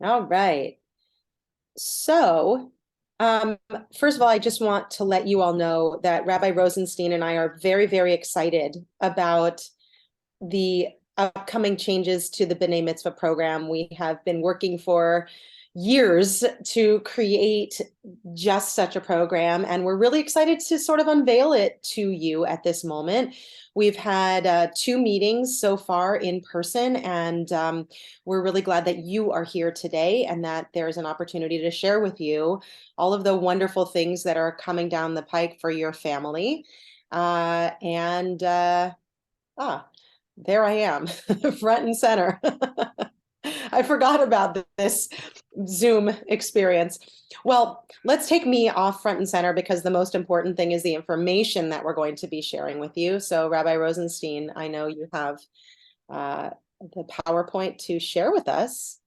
All right. So, um, first of all, I just want to let you all know that Rabbi Rosenstein and I are very, very excited about the upcoming changes to the B'nai Mitzvah program. We have been working for years to create just such a program, and we're really excited to sort of unveil it to you at this moment. We've had two meetings so far in person, and we're really glad that you are here today and that there's an opportunity to share with you all of the wonderful things that are coming down the pike for your family. And ah, there I am, front and center. I forgot about this Zoom experience. Well, let's take me off front and center because the most important thing is the information that we're going to be sharing with you. So, Rabbi Rosenstein, I know you have uh, the PowerPoint to share with us.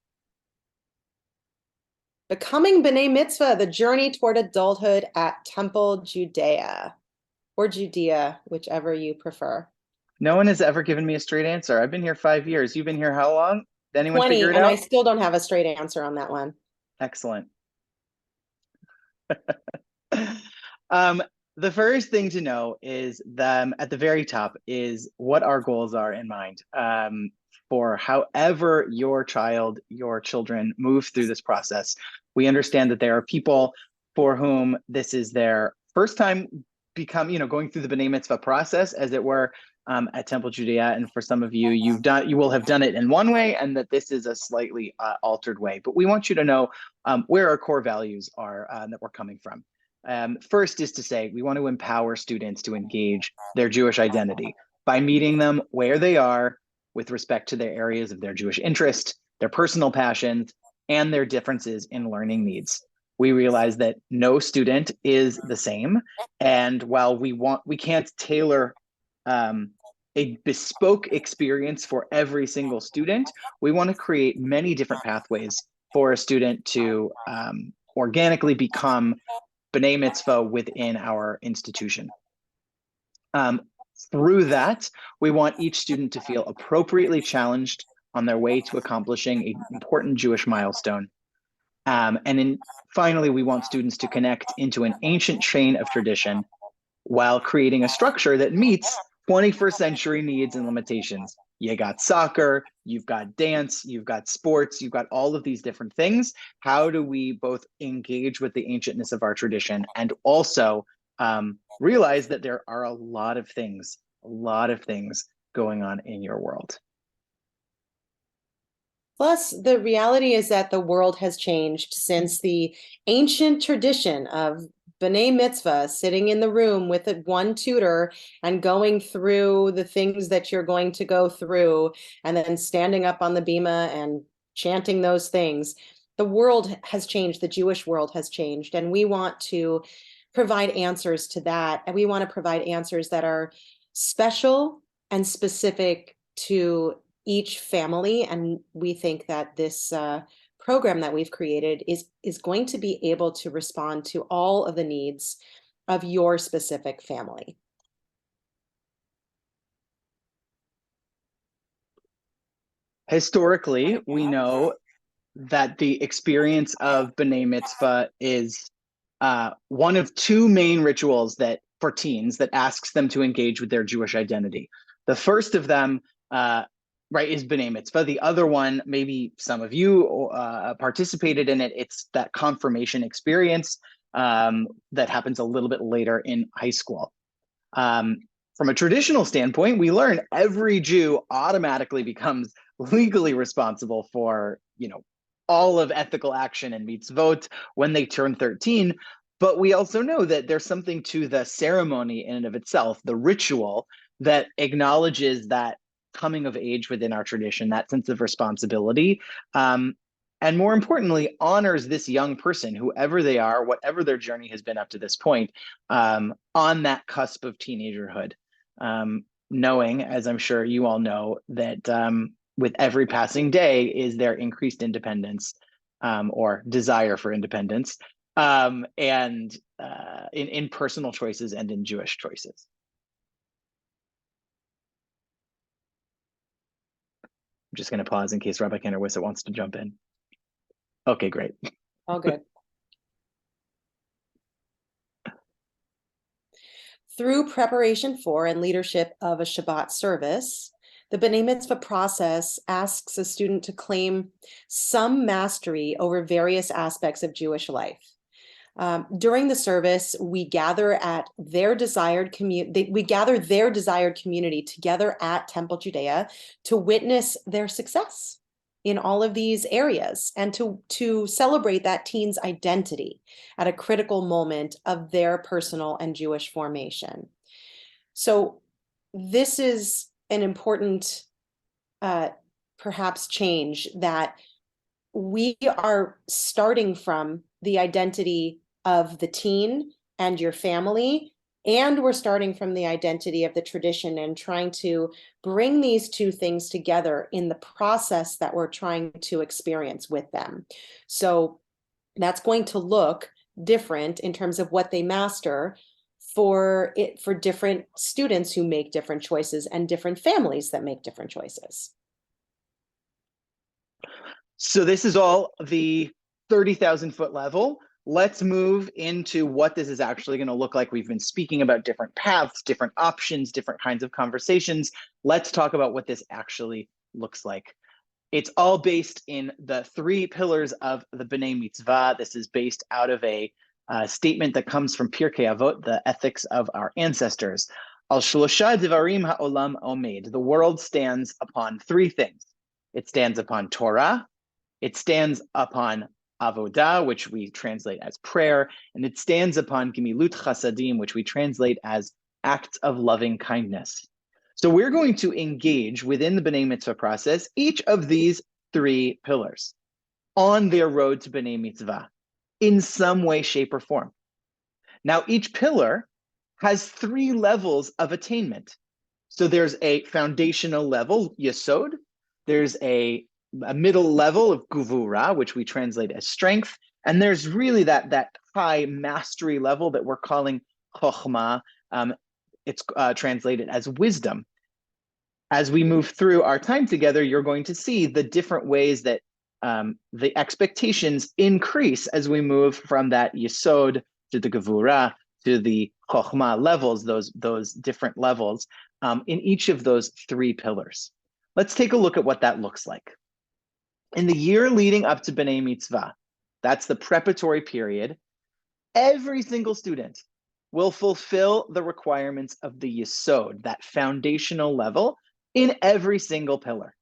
Becoming B'nai Mitzvah, the journey toward adulthood at Temple Judea, or Judea, whichever you prefer. No one has ever given me a straight answer. I've been here 5 years. You've been here how long? Did anyone figure 20, it and I out? still don't have a straight answer on that one. Excellent. Um, the first thing to know is at the very top is what our goals are in mind for however your child, your children move through this process. We understand that there are people for whom this is their first time going through the B'nai Mitzvah process, as it were, at Temple Judea. And for some of you, you will have done it in one way, and that this is a slightly altered way. But we want you to know where our core values are that we're coming from. First is to say we want to empower students to engage their Jewish identity by meeting them where they are with respect to their areas of their Jewish interest, their personal passions, and their differences in learning needs. We realize that no student is the same, and while we can't tailor a bespoke experience for every single student, we want to create many different pathways for a student to organically become B'nai Mitzvah within our institution. Um, Through that, we want each student to feel appropriately challenged on their way to accomplishing an important Jewish milestone. Finally, we want students to connect into an ancient chain of tradition while creating a structure that meets 21st century needs and limitations. You got soccer, you've got dance, you've got sports, you've got all of these different things. How do we both engage with the ancientness of our tradition and also realize that there are a lot of things going on in your world? Plus, the reality is that the world has changed since the ancient tradition of B'nai Mitzvah, sitting in the room with one tutor and going through the things that you're going to go through, and then standing up on the bima and chanting those things. The world has changed, the Jewish world has changed, and we want to provide answers to that. And we want to provide answers that are special and specific to each family. And we think that this program that we've created is going to be able to respond to all of the needs of your specific family. Historically, we know that the experience of B'nai Mitzvah is one of two main rituals that for teens that asks them to engage with their Jewish identity. The first of them, right, is B'nai Mitzvah. The other one, maybe some of you participated in it. It's that confirmation experience that happens a little bit later in high school. From a traditional standpoint, we learn every Jew automatically becomes legally responsible for, all of ethical action and mitzvot when they turn 13. But we also know that there's something to the ceremony in and of itself, the ritual that acknowledges that coming of age within our tradition, that sense of responsibility. And more importantly, honors this young person, whoever they are, whatever their journey has been up to this point, on that cusp of teenagerhood. Knowing, as I'm sure you all know, that with every passing day is their increased independence or desire for independence and in personal choices and in Jewish choices. I'm just going to pause in case Rabbi Kenner-Wissett wants to jump in. Okay, great. All good. Through preparation for and leadership of a Shabbat service, the B'nei Mitzvah process asks a student to claim some mastery over various aspects of Jewish life. During the service, we gather at their desired community. We gather their desired community together at Temple Judea to witness their success in all of these areas and to celebrate that teen's identity at a critical moment of their personal and Jewish formation. So this is an important, perhaps, change, that we are starting from the identity of the teen and your family, and we're starting from the identity of the tradition and trying to bring these two things together in the process that we're trying to experience with them. So that's going to look different in terms of what they master for different students who make different choices and different families that make different choices. So this is all the 30,000-foot level. Let's move into what this is actually going to look like. We've been speaking about different paths, different options, different kinds of conversations. Let's talk about what this actually looks like. It's all based in the 3 pillars of the B'nei Mitzvah. This is based out of a statement that comes from Pirkei Avot, the ethics of our ancestors. Al shlosha devarim ha'olam omed. The world stands upon 3 things. It stands upon Torah, it stands upon avodah, which we translate as prayer, and it stands upon gemilut chasadim, which we translate as acts of loving kindness. So we're going to engage within the B'nei Mitzvah process each of these 3 pillars on their road to B'nei Mitzvah in some way, shape, or form. Now, each pillar has 3 levels of attainment. So there's a foundational level, yesod. There's a middle level of guvura, which we translate as strength. And there's really that high mastery level that we're calling chokhmah. It's translated as wisdom. As we move through our time together, you're going to see the different ways that the expectations increase as we move from that yesod to the gevura to the chokhmah levels, those different levels in each of those 3 pillars. Let's take a look at what that looks like. In the year leading up to B'nei Mitzvah, that's the preparatory period, every single student will fulfill the requirements of the yesod, that foundational level, in every single pillar.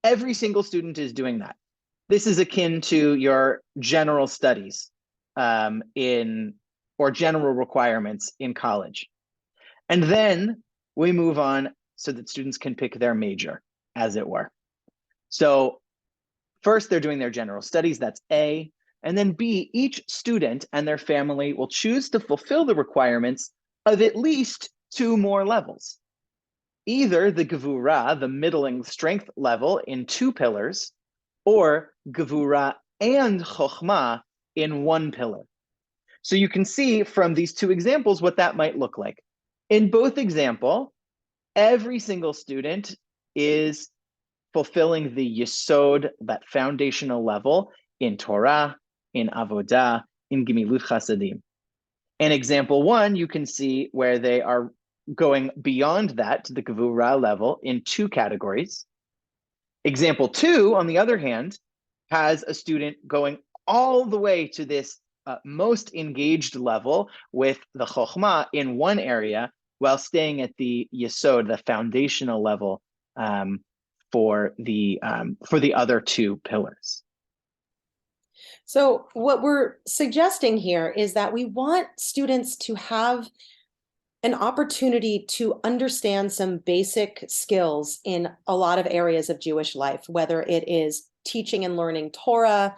Every single student is doing that. This is akin to your general studies or general requirements in college. And then we move on so that students can pick their major, as it were. So first, they're doing their general studies, that's A. And then B, each student and their family will choose to fulfill the requirements of at least 2 more levels. Either the gevura, the middling strength level in 2 pillars, or gevura and chokhmah in 1 pillar. So you can see from these 2 examples what that might look like. In both examples, every single student is fulfilling the yesod, that foundational level, in Torah, in avodah, in gemilut chasadim. In example 1, you can see where they are going beyond that to the gevura level in 2 categories. Example 2, on the other hand, has a student going all the way to this most engaged level with the chokhmah in 1 area, while staying at the yesod, the foundational level, for the other 2 pillars. So what we're suggesting here is that we want students to have an opportunity to understand some basic skills in a lot of areas of Jewish life, whether it is teaching and learning Torah,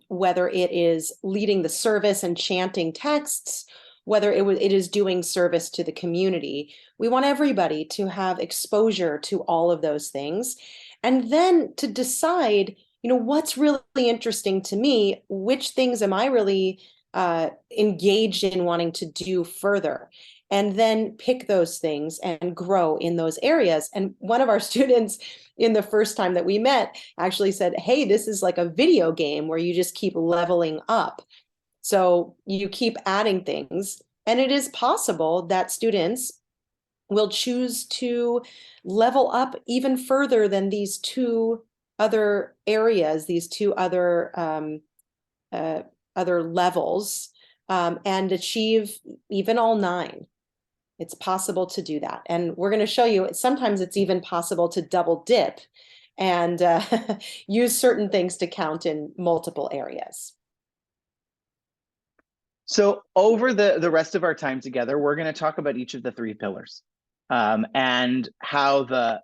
whether it is leading the service and chanting texts, whether it is doing service to the community. We want everybody to have exposure to all of those things, and then to decide, what's really interesting to me, which things am I really engaged in wanting to do further. and then pick those things and grow in those areas. And one of our students in the first time that we met actually said, hey, this is like a video game where you just keep leveling up. So you keep adding things, and it is possible that students will choose to level up even further than these two other areas, these two other levels, and achieve even all 9. It's possible to do that. And we're going to show you, sometimes it's even possible to double dip and use certain things to count in multiple areas. So over the rest of our time together, we're going to talk about each of the 3 pillars, and how the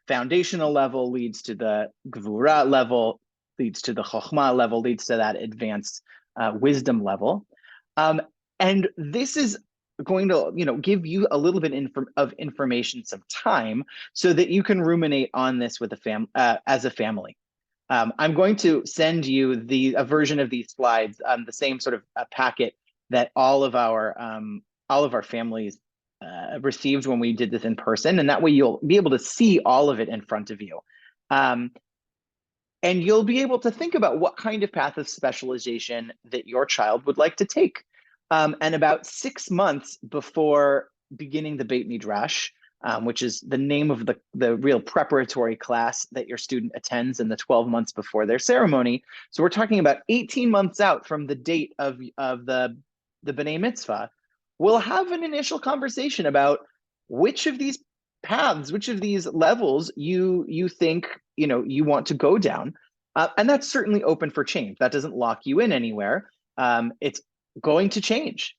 foundational level leads to the gvura level, leads to the chokhmah level, leads to that advanced wisdom level. And this is going to, give you a little bit of information, some time, so that you can ruminate on this with as a family. I'm going to send you a version of these slides, the same sort of packet that all of our families received when we did this in person, and that way you'll be able to see all of it in front of you. And you'll be able to think about what kind of path of specialization that your child would like to take. And about 6 months before beginning the Beit Midrash, which is the name of the real preparatory class that your student attends in the 12 months before their ceremony. So we're talking about 18 months out from the date of the B'nei Mitzvah. We'll have an initial conversation about which of these paths, which of these levels you think you want to go down, and that's certainly open for change. That doesn't lock you in anywhere. It's going to change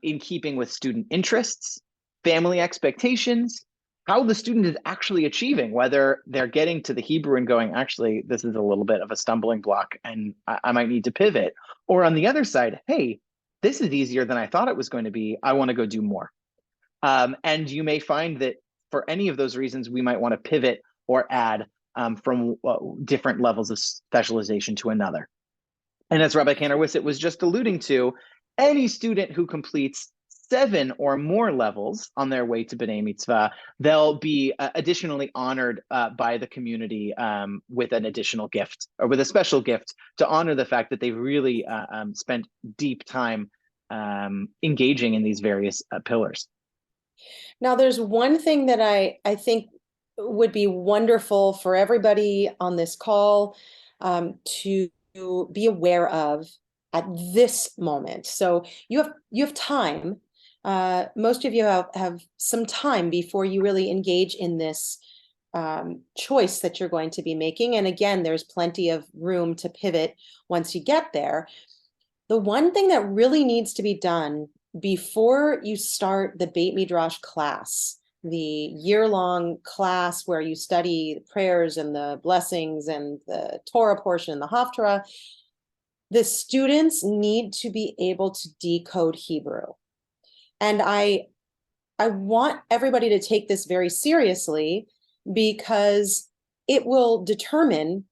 in keeping with student interests, family expectations, how the student is actually achieving, whether they're getting to the Hebrew and going, actually, this is a little bit of a stumbling block and I might need to pivot. Or on the other side, hey, this is easier than I thought it was going to be. I want to go do more. And you may find that for any of those reasons, we might want to pivot or add from different levels of specialization to another. And as Rabbi Kanner-Wissett was just alluding to, any student who completes 7 or more levels on their way to B'nei Mitzvah, they'll be additionally honored by the community with an additional gift, or with a special gift, to honor the fact that they've really spent deep time engaging in these various pillars. Now, there's one thing that I think would be wonderful for everybody on this call to be aware of at this moment. So you have time. Most of you have some time before you really engage in this choice that you're going to be making. And again, there's plenty of room to pivot once you get there. The one thing that really needs to be done before you start the Beit Midrash class, the year-long class where you study the prayers and the blessings and the Torah portion and the Haftarah, the students need to be able to decode Hebrew. And I want everybody to take this very seriously, because it will determine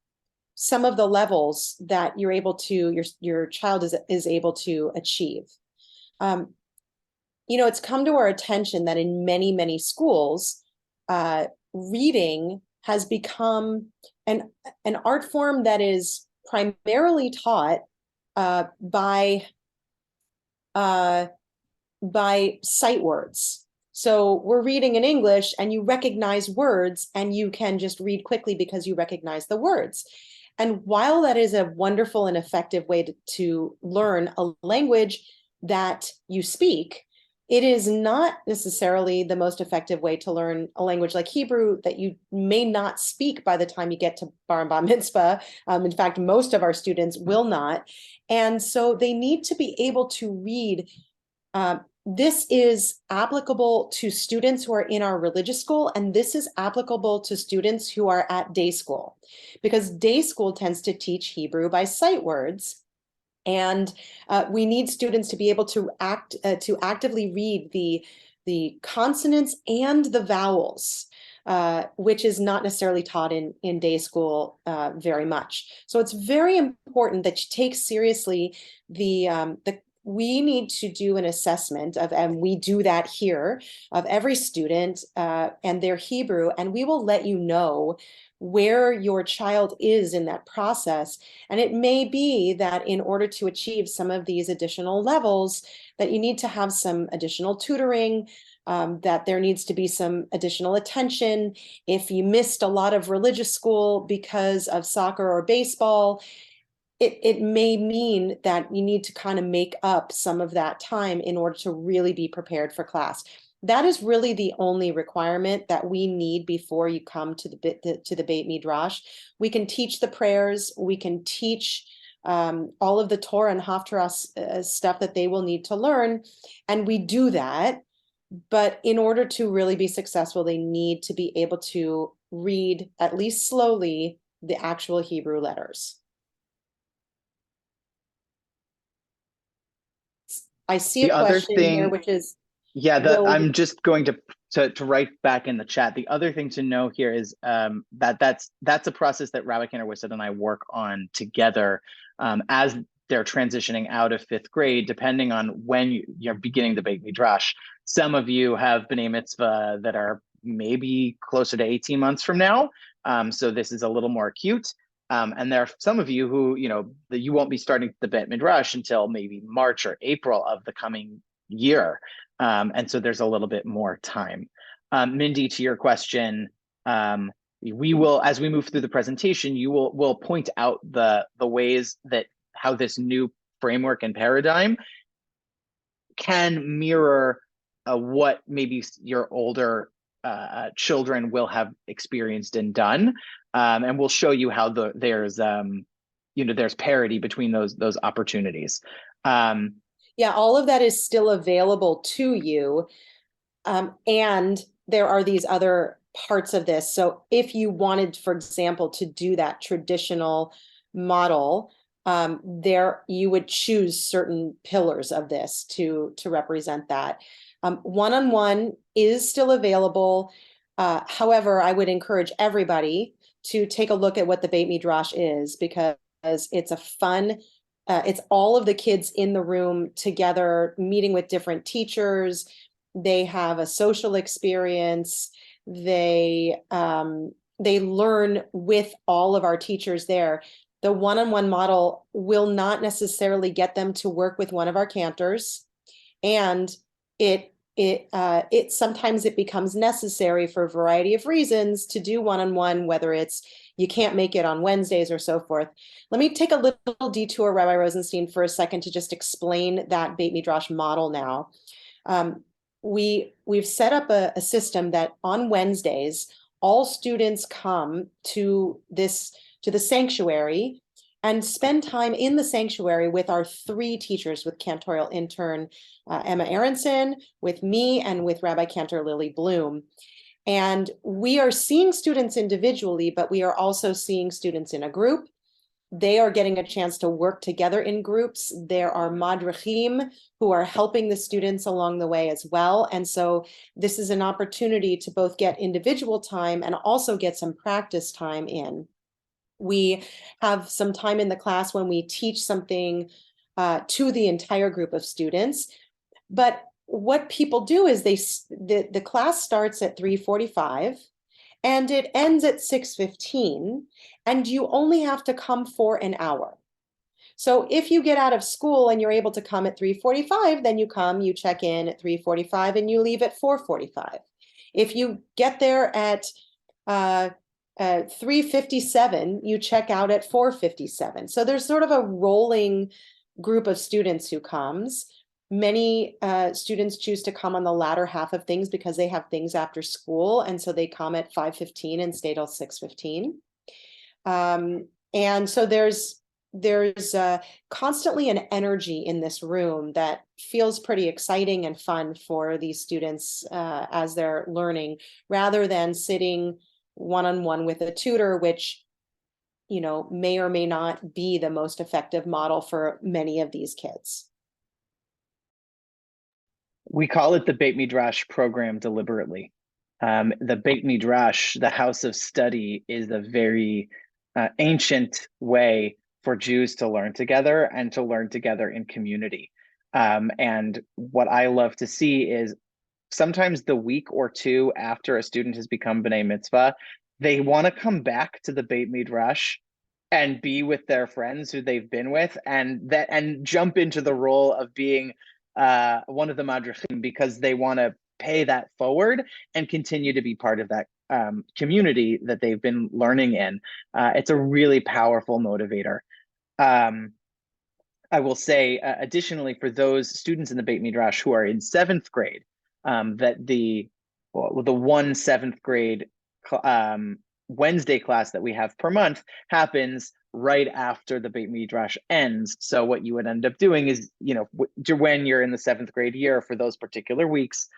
some of the levels that you're able to, your child is able to achieve. It's come to our attention that in many, many schools, reading has become an art form that is primarily taught by sight words. So we're reading in English and you recognize words and you can just read quickly because you recognize the words. And while that is a wonderful and effective way to learn a language that you speak, it is not necessarily the most effective way to learn a language like Hebrew that you may not speak by the time you get to bar and bat mitzvah. In fact, most of our students will not. And so they need to be able to read. This is applicable to students who are in our religious school, and this is applicable to students who are at day school, because day school tends to teach Hebrew by sight words. And we need students to be able to actively read the consonants and the vowels, which is not necessarily taught in day school very much. So it's very important that you take seriously the we need to do an assessment of, and we do that here, of every student and their Hebrew, and we will let you know where your child is in that process. And it may be that in order to achieve some of these additional levels, that you need to have some additional tutoring, that there needs to be some additional attention. If you missed a lot of religious school because of soccer or baseball, it may mean that you need to kind of make up some of that time in order to really be prepared for class. That is really the only requirement that we need before you come to the Beit Midrash. We can teach the prayers, we can teach all of the Torah and Haftarah stuff that they will need to learn, and we do that. But in order to really be successful, they need to be able to read, at least slowly, the actual Hebrew letters. I see The a other question here, thing, which is, yeah, will I'm just going to write back in the chat. The other thing to know here is that's a process that Rabbi Kenner Wissed and I work on together as they're transitioning out of fifth grade, depending on when you're beginning the Beit Midrash. Some of you have B'nei Mitzvah that are maybe closer to 18 months from now. So this is a little more acute. And there are some of you who, that you won't be starting the Beit Midrash until maybe March or April of the coming year. And so there's a little bit more time. Mindy, to your question, we will, as we move through the presentation, we'll point out the ways that how this new framework and paradigm can mirror what maybe your older children will have experienced and done. And we'll show you how there's parity between those opportunities. Yeah, all of that is still available to you. And there are these other parts of this. So if you wanted, for example, to do that traditional model, there you would choose certain pillars of this to represent that. One-on-one is still available. However, I would encourage everybody to take a look at what the Beit Midrash is, because it's a fun, it's all of the kids in the room together, meeting with different teachers. They have a social experience. They learn with all of our teachers there. The one-on-one model will not necessarily get them to work with one of our cantors, and it sometimes it becomes necessary for a variety of reasons to do one-on-one, whether it's you can't make it on Wednesdays or so forth. Let me take a little detour, Rabbi Rosenstein, for a second to just explain that Beit Midrash model now. We've set up a system that on Wednesdays, all students come to the sanctuary and spend time in the sanctuary with our three teachers, with cantorial intern Emma Aronson, with me, and with Rabbi Cantor Lily Bloom. And we are seeing students individually, but we are also seeing students in a group. They are getting a chance to work together in groups. There are madrichim who are helping the students along the way as well. And so this is an opportunity to both get individual time and also get some practice time in. We have some time in the class when we teach something to the entire group of students. But what people do is the class starts at 3:45 and it ends at 6:15, and you only have to come for an hour. So if you get out of school and you're able to come at 3:45, then you come, you check in at 3:45, and you leave at 4:45. If you get there at 3:57, you check out at 4:57. So there's sort of a rolling group of students who comes. Many students choose to come on the latter half of things because they have things after school, and so they come at 5:15 and stay till 6:15. And so there's constantly an energy in this room that feels pretty exciting and fun for these students as they're learning, rather than sitting one-on-one with a tutor, which may or may not be the most effective model for many of these kids. We call it the Beit Midrash program deliberately. The Beit Midrash, the house of study, is a very ancient way for Jews to learn together and to learn together in community. And what I love to see is sometimes the week or two after a student has become B'nai Mitzvah, they want to come back to the Beit Midrash and be with their friends who they've been with, and jump into the role of being one of the madrichim, because they want to pay that forward and continue to be part of that community that they've been learning in. It's a really powerful motivator. Um, I will say, additionally, for those students in the Beit Midrash who are in seventh grade, that the one seventh grade Wednesday class that we have per month happens right after the Beit Midrash ends. So what you would end up doing is, when you're in the seventh grade year, for those particular weeks,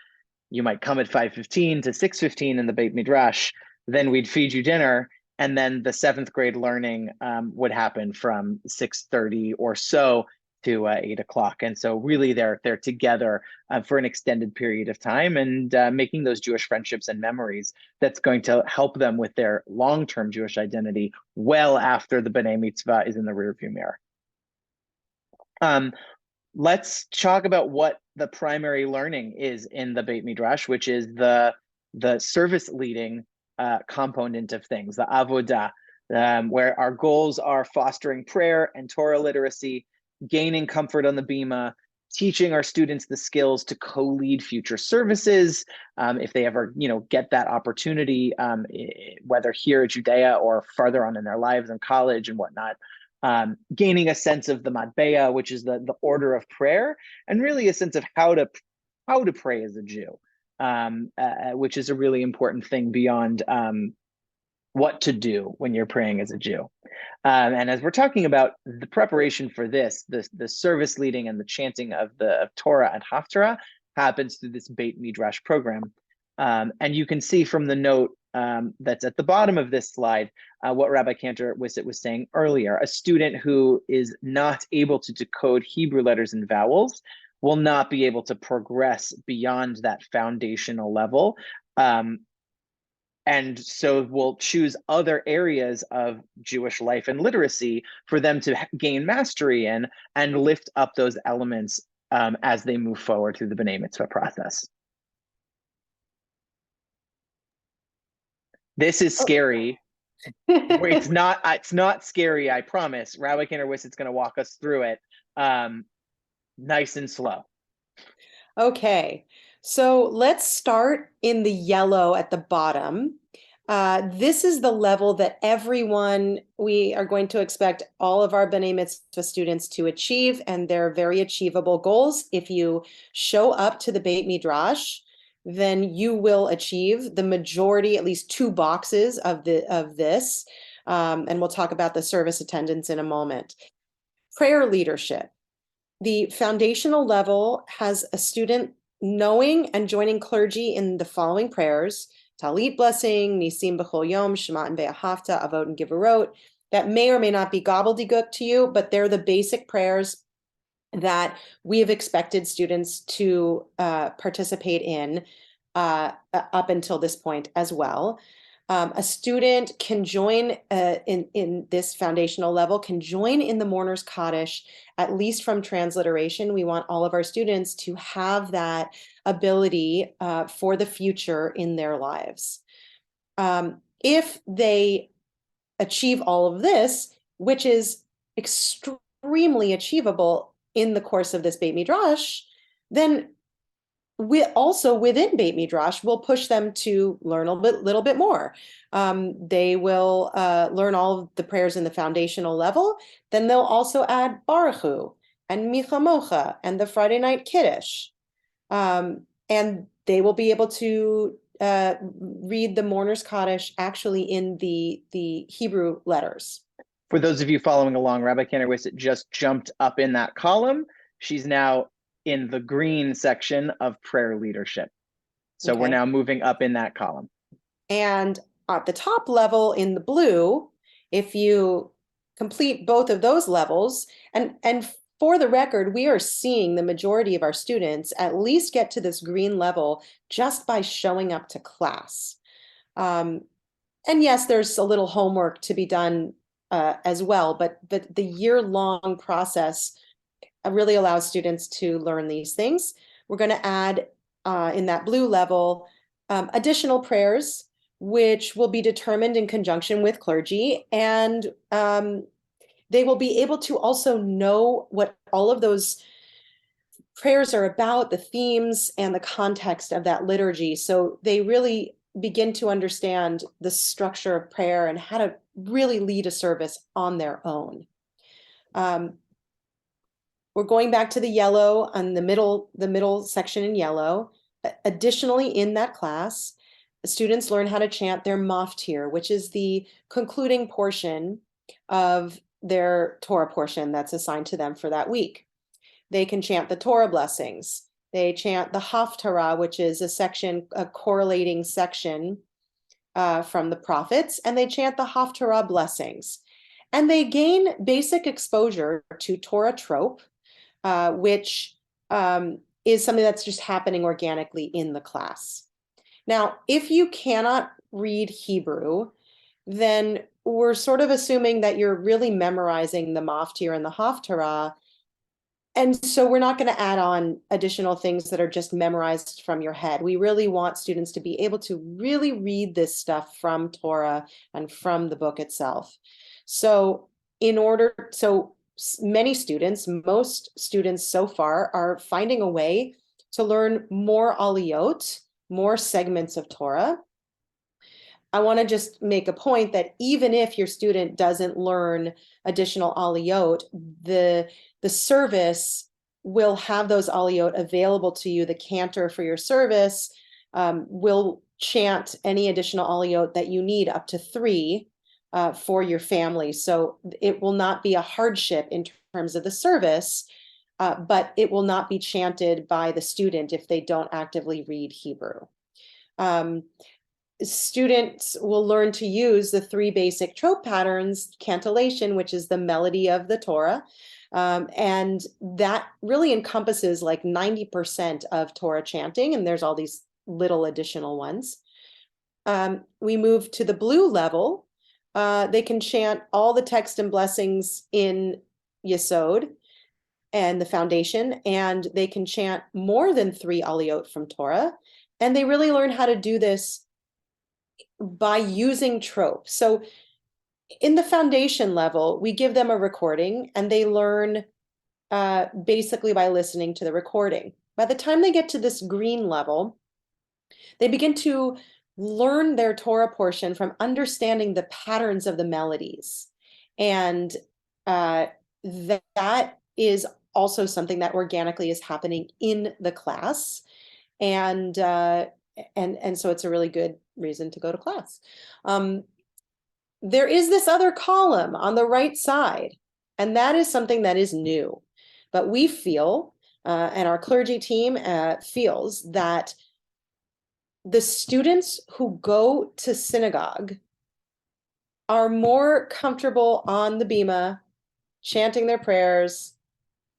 you might come at 5:15 to 6:15 in the Beit Midrash. Then we'd feed you dinner, and then the seventh grade learning would happen from 6:30 or so to 8 o'clock. And so really they're together for an extended period of time, and making those Jewish friendships and memories that's going to help them with their long-term Jewish identity well after the B'nai Mitzvah is in the rearview mirror. Let's talk about what the primary learning is in the Beit Midrash, which is the service leading component of things, the avodah, where our goals are fostering prayer and Torah literacy, gaining comfort on the bima, teaching our students the skills to co-lead future services, if they ever get that opportunity, whether here at Judea or farther on in their lives in college and whatnot. Gaining a sense of the matbeya, which is the order of prayer, and really a sense of how to pray as a Jew, which is a really important thing beyond what to do when you're praying as a Jew. And as we're talking about the preparation for this, the service leading and the chanting of Torah and Haftarah happens through this Beit Midrash program. And you can see from the note that's at the bottom of this slide what Rabbi Cantor-Wissett was saying earlier. A student who is not able to decode Hebrew letters and vowels will not be able to progress beyond that foundational level. And so we'll choose other areas of Jewish life and literacy for them to gain mastery in and lift up those elements as they move forward through the B'nai Mitzvah process. This is scary. It's not scary, I promise. Rabbi Cantor-Wissett's going to walk us through it nice and slow. Okay, so let's start in the yellow at the bottom. This is the level that we are going to expect all of our B'nai Mitzvah students to achieve, and they're very achievable goals. If you show up to the Beit Midrash, then you will achieve the majority, at least 2 boxes of this. And we'll talk about the service attendance in a moment. Prayer leadership. The foundational level has a student knowing and joining clergy in the following prayers: Talit blessing, Nisim b'chol yom, Shema and Ve'ahavta, Avot and Givorot. That may or may not be gobbledygook to you, but they're the basic prayers that we have expected students to participate in up until this point as well. A student can join in this foundational level, can join in the mourner's Kaddish, at least from transliteration. We want all of our students to have that ability for the future in their lives. If they achieve all of this, which is extremely achievable in the course of this Beit Midrash, then we also within Beit Midrash will push them to learn a little bit more. They will learn all of the prayers in the foundational level. Then they'll also add Baruch Hu and Michamocha and the Friday night Kiddush. And they will be able to read the mourner's Kaddish actually in the Hebrew letters. For those of you following along, Rabbi Cantor-Wissett just jumped up in that column. She's now in the green section of prayer leadership. So we're now moving up in that column. And at the top level in the blue, if you complete both of those levels, and for the record, we are seeing the majority of our students at least get to this green level just by showing up to class. And yes, there's a little homework to be done as well, but the year-long process really allows students to learn these things. We're going to add in that blue level additional prayers, which will be determined in conjunction with clergy, and they will be able to also know what all of those prayers are about, the themes and the context of that liturgy. So they really begin to understand the structure of prayer and how to really lead a service on their own. We're going back to the yellow on the middle section in yellow. Additionally, in that class, students learn how to chant their maftir, which is the concluding portion of their Torah portion that's assigned to them for that week. They can chant the Torah blessings. They chant the Haftarah, which is a correlating section from the prophets, and they chant the Haftarah blessings. And they gain basic exposure to Torah trope, which is something that's just happening organically in the class. Now, if you cannot read Hebrew, then we're sort of assuming that you're really memorizing the Maftir and the Haftarah. And so we're not going to add on additional things that are just memorized from your head. We really want students to be able to really read this stuff from Torah and from the book itself. So many students, most students so far, are finding a way to learn more aliyot, more segments of Torah. I want to just make a point that even if your student doesn't learn additional aliyot, the service will have those aliyot available to you. The cantor for your service will chant any additional aliyot that you need, up to 3 for your family. So it will not be a hardship in terms of the service, but it will not be chanted by the student if they don't actively read Hebrew. Students will learn to use the 3 basic trope patterns: cantillation, which is the melody of the Torah, and that really encompasses like 90% of Torah chanting, and there's all these little additional ones. We move to the blue level. They can chant all the text and blessings in Yesod and the foundation, and they can chant more than 3 aliyot from Torah, and they really learn how to do this by using trope. So in the foundation level, we give them a recording and they learn basically by listening to the recording. By the time they get to this green level, they begin to learn their Torah portion from understanding the patterns of the melodies. And that is also something that organically is happening in the class. And so it's a really good reason to go to class. There is this other column on the right side, and that is something that is new. But we feel, and our clergy team feels, that the students who go to synagogue are more comfortable on the bima, chanting their prayers,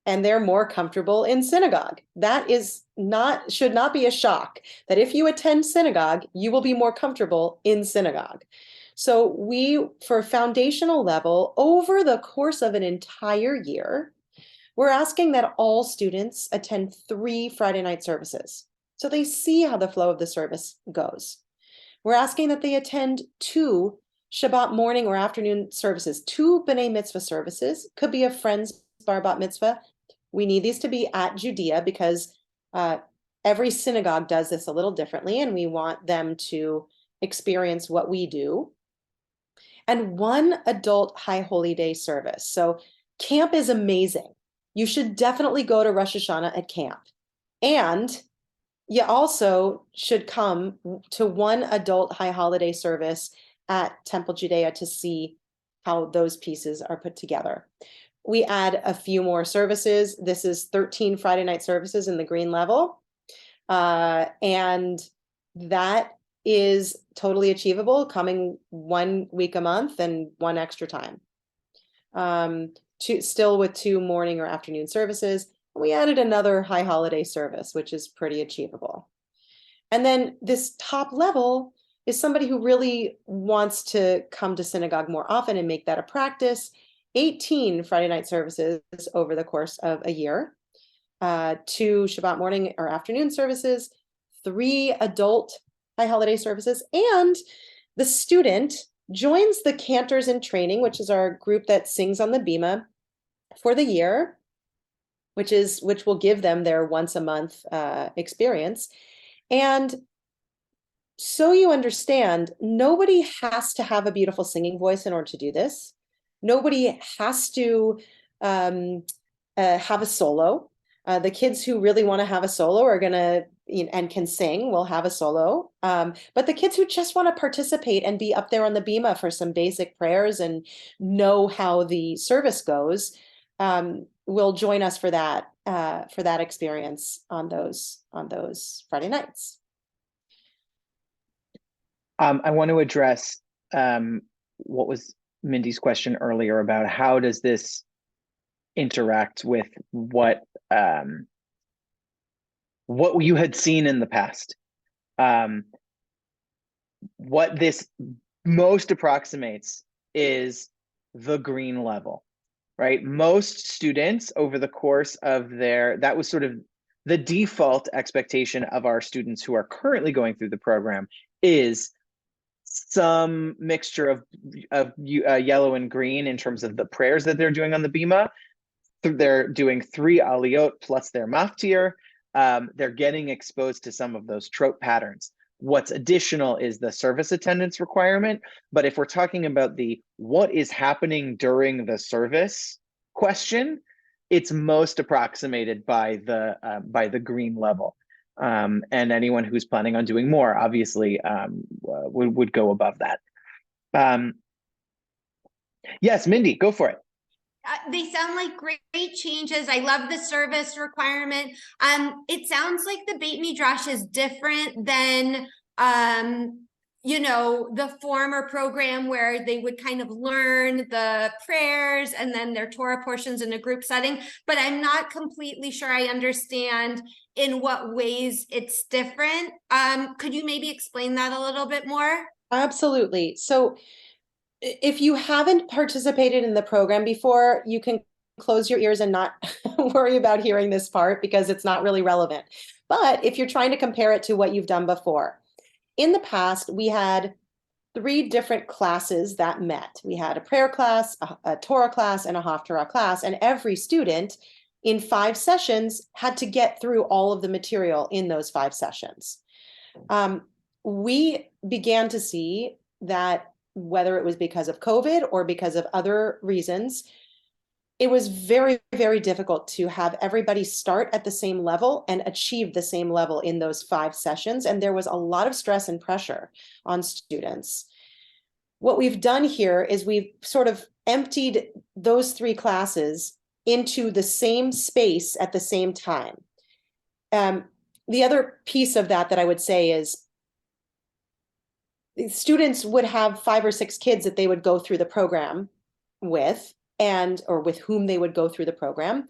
and they're more comfortable in synagogue. That should not be a shock, that if you attend synagogue, you will be more comfortable in synagogue. So for foundational level, over the course of an entire year, we're asking that all students attend 3 Friday night services, so they see how the flow of the service goes. We're asking that they attend 2 Shabbat morning or afternoon services, 2 B'nei Mitzvah services. Could be a friend's bar bat mitzvah. We need these to be at Judea because every synagogue does this a little differently, and we want them to experience what we do. And 1 adult High Holy Day service. So camp is amazing. You should definitely go to Rosh Hashanah at camp. And you also should come to 1 adult High Holiday service at Temple Judea to see how those pieces are put together. We add a few more services. This is 13 Friday night services in the green level. And that is totally achievable, coming 1 week a month and 1 extra time. Still with 2 morning or afternoon services. We added another High Holiday service, which is pretty achievable. And then this top level is somebody who really wants to come to synagogue more often and make that a practice. 18 Friday night services over the course of a year, 2 Shabbat morning or afternoon services, 3 adult high holiday services, and the student joins the Cantors in Training, which is our group that sings on the Bima for the year, which will give them their once a month experience. And so you understand, nobody has to have a beautiful singing voice in order to do this. Nobody has to have a solo. The kids who really want to have a solo are going to, and can sing, will have a solo. But the kids who just want to participate and be up there on the Bima for some basic prayers and know how the service goes, will join us for that experience on those Friday nights. I want to address what was Mindy's question earlier about how does this interact with what you had seen in the past. What this most approximates is the green level, right? Most students over the course of that was sort of the default expectation of our students who are currently going through the program is some mixture of yellow and green in terms of the prayers that they're doing on the Bima. They're doing 3 aliyot plus their maftir. They're getting exposed to some of those trope patterns. What's additional is the service attendance requirement. But if we're talking about what is happening during the service question, it's most approximated by the green level. And anyone who's planning on doing more, obviously, would go above that. Yes, Mindy, go for it. They sound like great changes. I love the service requirement. It sounds like the Beit Midrash is different than the former program where they would kind of learn the prayers and then their Torah portions in a group setting, but I'm not completely sure I understand in what ways it's different. Could you maybe explain that a little bit more? Absolutely. So if you haven't participated in the program before, you can close your ears and not worry about hearing this part because it's not really relevant. But if you're trying to compare it to what you've done before, in the past, we had 3 different classes that met. We had a prayer class, a Torah class, and a Haftarah class, and every student in 5 sessions had to get through all of the material in those 5 sessions. We began to see that whether it was because of COVID or because of other reasons, it was very, very difficult to have everybody start at the same level and achieve the same level in those 5 sessions. And there was a lot of stress and pressure on students. What we've done here is we've sort of emptied those 3 classes into the same space at the same time. The other piece of that I would say is students would have 5 or 6 kids that they would go through the program with, or with whom they would go through the program.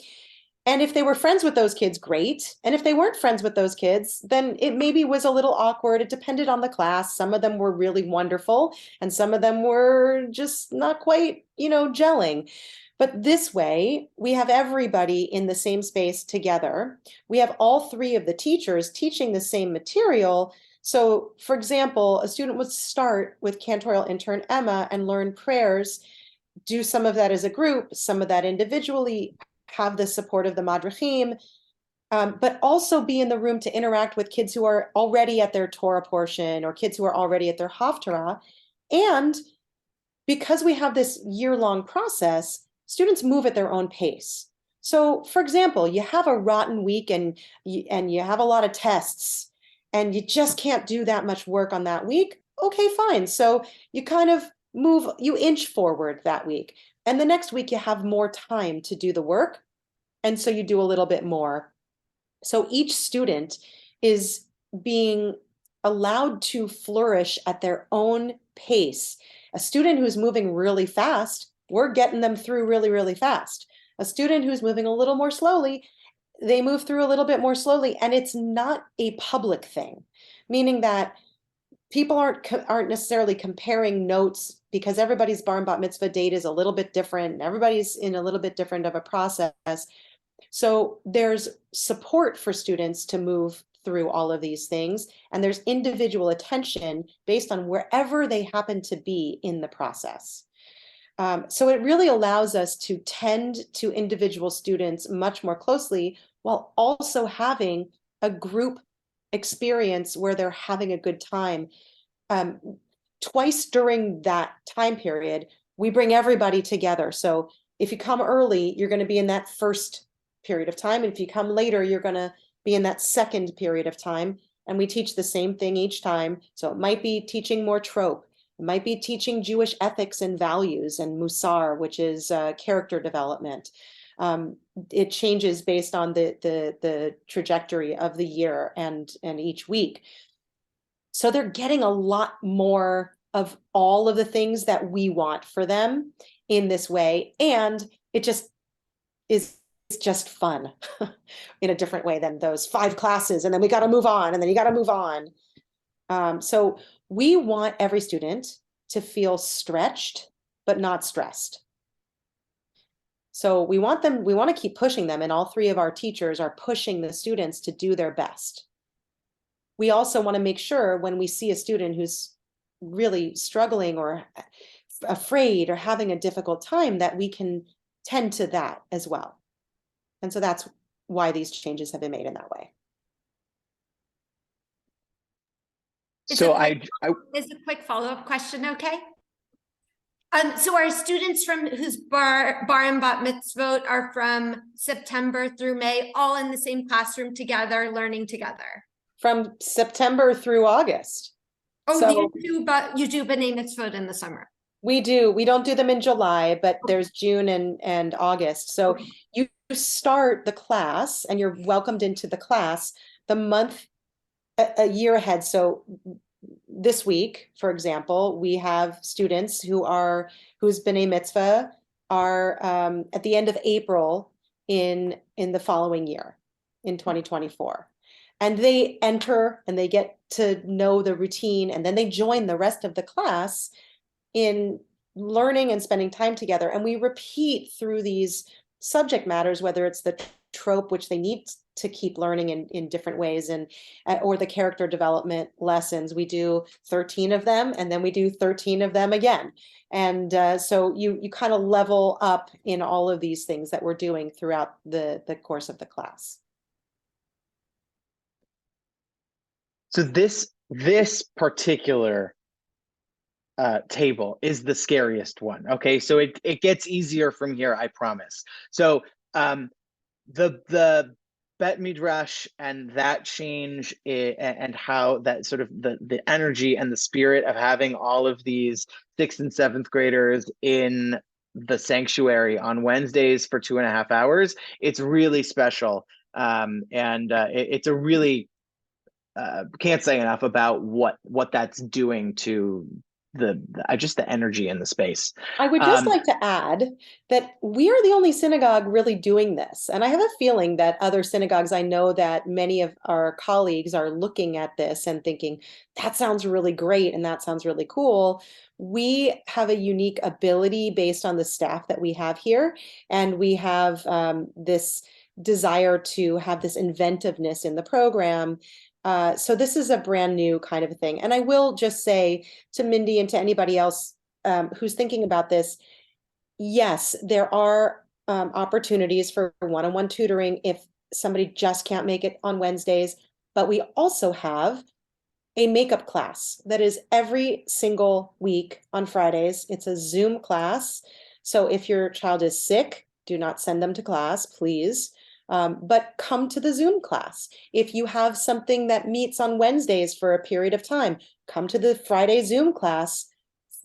And if they were friends with those kids, great. And if they weren't friends with those kids, then it maybe was a little awkward. It depended on the class. Some of them were really wonderful, and some of them were just not quite, gelling. But this way, we have everybody in the same space together. We have all 3 of the teachers teaching the same material. So, for example, a student would start with cantorial intern Emma and learn prayers, do some of that as a group, some of that individually, have the support of the madrichim, but also be in the room to interact with kids who are already at their Torah portion or kids who are already at their Haftarah. And because we have this year-long process, students move at their own pace. So, for example, you have a rotten week and you have a lot of tests, and you just can't do that much work on that week. Okay, fine. So you kind of you inch forward that week. And the next week you have more time to do the work. And so you do a little bit more. So each student is being allowed to flourish at their own pace. A student who's moving really fast, we're getting them through really, really fast. A student who's moving a little more slowly, they move through a little bit more slowly, and it's not a public thing, meaning that people aren't necessarily comparing notes because everybody's bar and bat mitzvah date is a little bit different, and everybody's in a little bit different of a process. So there's support for students to move through all of these things, and there's individual attention based on wherever they happen to be in the process. So it really allows us to tend to individual students much more closely while also having a group experience where they're having a good time. Twice during that time period, we bring everybody together. So if you come early, you're going to be in that first period of time. And if you come later, you're going to be in that second period of time. And we teach the same thing each time. So it might be teaching more trope. It might be teaching Jewish ethics and values and musar, which is character development. It changes based on the trajectory of the year and each week. So they're getting a lot more of all of the things that we want for them in this way. And it just is just fun in a different way than those 5 classes. And then we got to move on, and then you got to move on. So we want every student to feel stretched, but not stressed. So we want to keep pushing them, and all 3 of our teachers are pushing the students to do their best. We also want to make sure when we see a student who's really struggling or afraid or having a difficult time that we can tend to that as well. And so that's why these changes have been made in that way. So is a quick follow-up question, okay? So our students whose bar and bat mitzvot are from September through May, all in the same classroom together, learning together? From September through August. Oh, so you do B'nei Mitzvah in the summer. We do. We don't do them in July, but there's June and August. So you start the class and you're welcomed into the class the month a year ahead. So this week, for example, we have students whose B'nei Mitzvah are at the end of April in the following year, in 2024. And they enter and they get to know the routine, and then they join the rest of the class in learning and spending time together. And we repeat through these subject matters, whether it's the trope, which they need to keep learning in different ways, or the character development lessons. We do 13 of them, and then we do 13 of them again. And so you kind of level up in all of these things that we're doing throughout the course of the class. So this particular table is the scariest one. Okay, so it gets easier from here, I promise. So the Bet Midrash and that change and how that sort of the energy and the spirit of having all of these 6th and 7th graders in the sanctuary on Wednesdays for 2.5 hours, it's really special. It's a really can't say enough about what that's doing to just the energy in the space. I would just like to add that we are the only synagogue really doing this. And I have a feeling that other synagogues, I know that many of our colleagues are looking at this and thinking, that sounds really great and that sounds really cool. We have a unique ability based on the staff that we have here. And we have this desire to have this inventiveness in the program. So this is a brand new kind of thing. And I will just say to Mindy and to anybody else who's thinking about this, yes, there are opportunities for one-on-one tutoring if somebody just can't make it on Wednesdays, but we also have a makeup class that is every single week on Fridays. It's a Zoom class. So if your child is sick, do not send them to class, please. But come to the Zoom class. If you have something that meets on Wednesdays for a period of time, come to the Friday Zoom class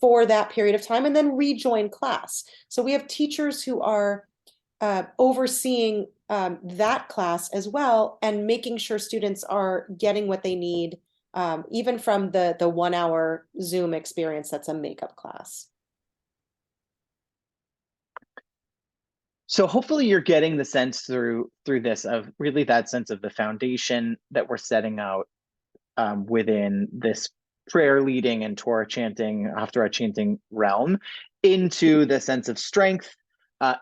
for that period of time and then rejoin class. So we have teachers who are overseeing that class as well and making sure students are getting what they need, even from the 1 hour Zoom experience that's a makeup class. So hopefully you're getting the sense through this of really that sense of the foundation that we're setting out within this prayer leading and Torah chanting, Haftarah chanting realm into the sense of strength,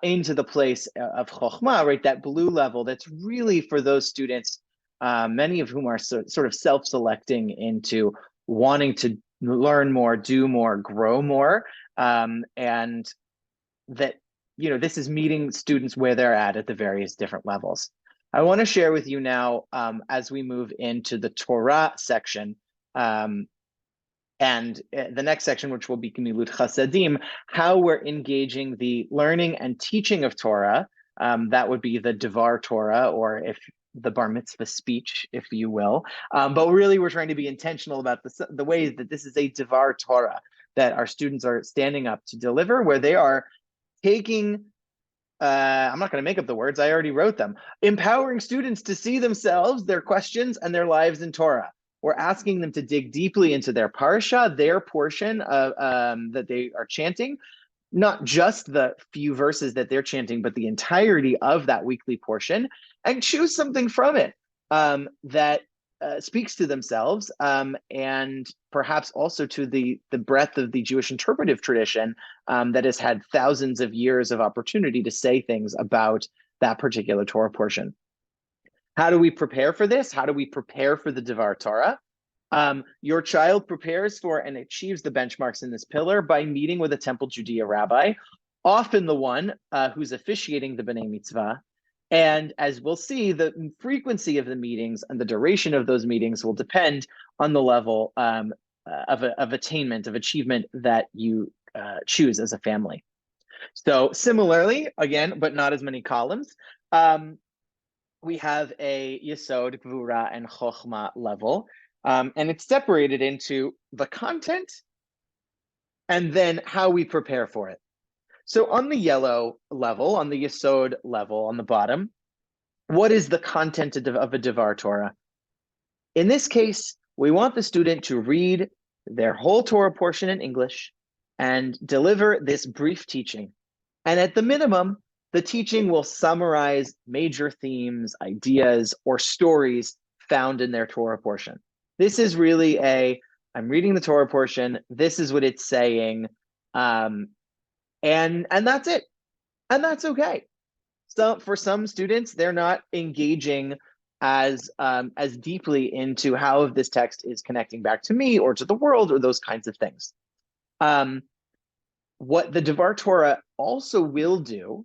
into the place of Chokhmah, right? That blue level that's really for those students, many of whom are sort of self-selecting into wanting to learn more, do more, grow more, and that, this is meeting students where they're at the various different levels. I want to share with you now, as we move into the Torah section, and the next section, which will be Gemilut Chasadim, how we're engaging the learning and teaching of Torah. That would be the Devar Torah, or if the Bar Mitzvah speech, if you will. But really, we're trying to be intentional about the ways that this is a Devar Torah that our students are standing up to deliver, where they are taking, I'm not going to make up the words, I already wrote them, empowering students to see themselves, their questions, and their lives in Torah. We're asking them to dig deeply into their parsha, their portion of that they are chanting, not just the few verses that they're chanting, but the entirety of that weekly portion, and choose something from it that speaks to themselves, and perhaps also to the breadth of the Jewish interpretive tradition that has had thousands of years of opportunity to say things about that particular Torah portion. How do we prepare for this? How do we prepare for the Devar Torah? Your child prepares for and achieves the benchmarks in this pillar by meeting with a Temple Judea rabbi, often the one who's officiating the B'nei Mitzvah. And as we'll see, the frequency of the meetings and the duration of those meetings will depend on the level of attainment, of achievement that you choose as a family. So similarly, again, but not as many columns, we have a Yesod, Gvura, and Chokhmah level, and it's separated into the content and then how we prepare for it. So on the yellow level, on the Yesod level, on the bottom, what is the content of a Devar Torah? In this case, we want the student to read their whole Torah portion in English and deliver this brief teaching. And at the minimum, the teaching will summarize major themes, ideas, or stories found in their Torah portion. This is really I'm reading the Torah portion, this is what it's saying, and that's it. And that's okay. So for some students, they're not engaging as deeply into how this text is connecting back to me or to the world or those kinds of things. What the Devar Torah also will do,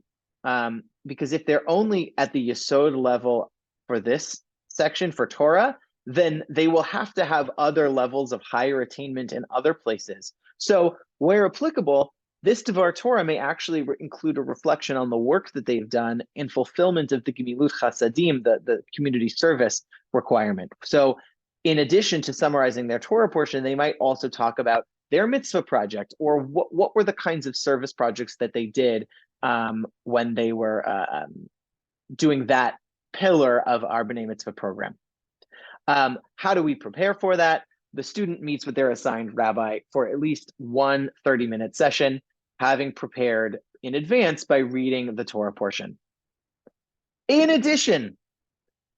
because if they're only at the Yesod level for this section for Torah, then they will have to have other levels of higher attainment in other places. So where applicable, this Devar Torah may actually include a reflection on the work that they've done in fulfillment of the Gemilut Chasadim, the community service requirement. So in addition to summarizing their Torah portion, they might also talk about their mitzvah project, or what were the kinds of service projects that they did when they were doing that pillar of our B'nei Mitzvah program. How do we prepare for that? The student meets with their assigned rabbi for at least one 30-minute session, having prepared in advance by reading the Torah portion. In addition,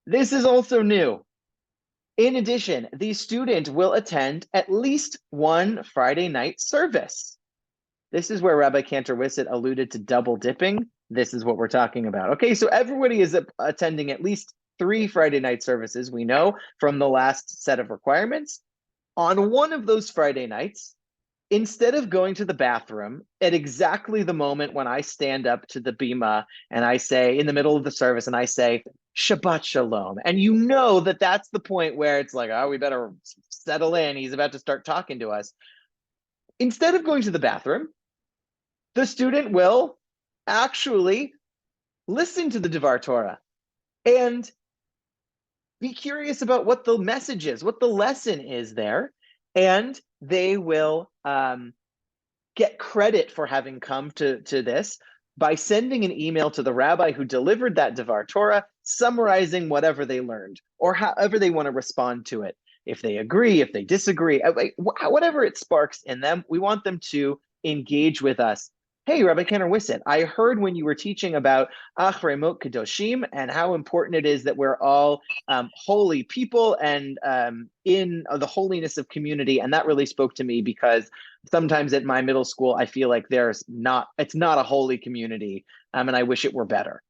this is also new. In addition, the student will attend at least one Friday night service. This is where Rabbi Cantor-Wissett alluded to double dipping. This is what we're talking about. Okay, so everybody is attending at least 3 Friday night services, we know from the last set of requirements. On one of those Friday nights, instead of going to the bathroom at exactly the moment when I stand up to the bima and I say, in the middle of the service, and I say, Shabbat Shalom. And you know that that's the point where it's like, oh, we better settle in. He's about to start talking to us. Instead of going to the bathroom, the student will actually listen to the Devar Torah and be curious about what the message is, what the lesson is there, and they will get credit for having come to this by sending an email to the rabbi who delivered that Devar Torah, summarizing whatever they learned, or however they want to respond to it. If they agree, if they disagree, whatever it sparks in them, we want them to engage with us hey, Rabbi Kenner Wisset, I heard when you were teaching about Achrei Mot Kedoshim and how important it is that we're all holy people and in the holiness of community. And that really spoke to me because sometimes at my middle school, I feel like it's not a holy community, and I wish it were better.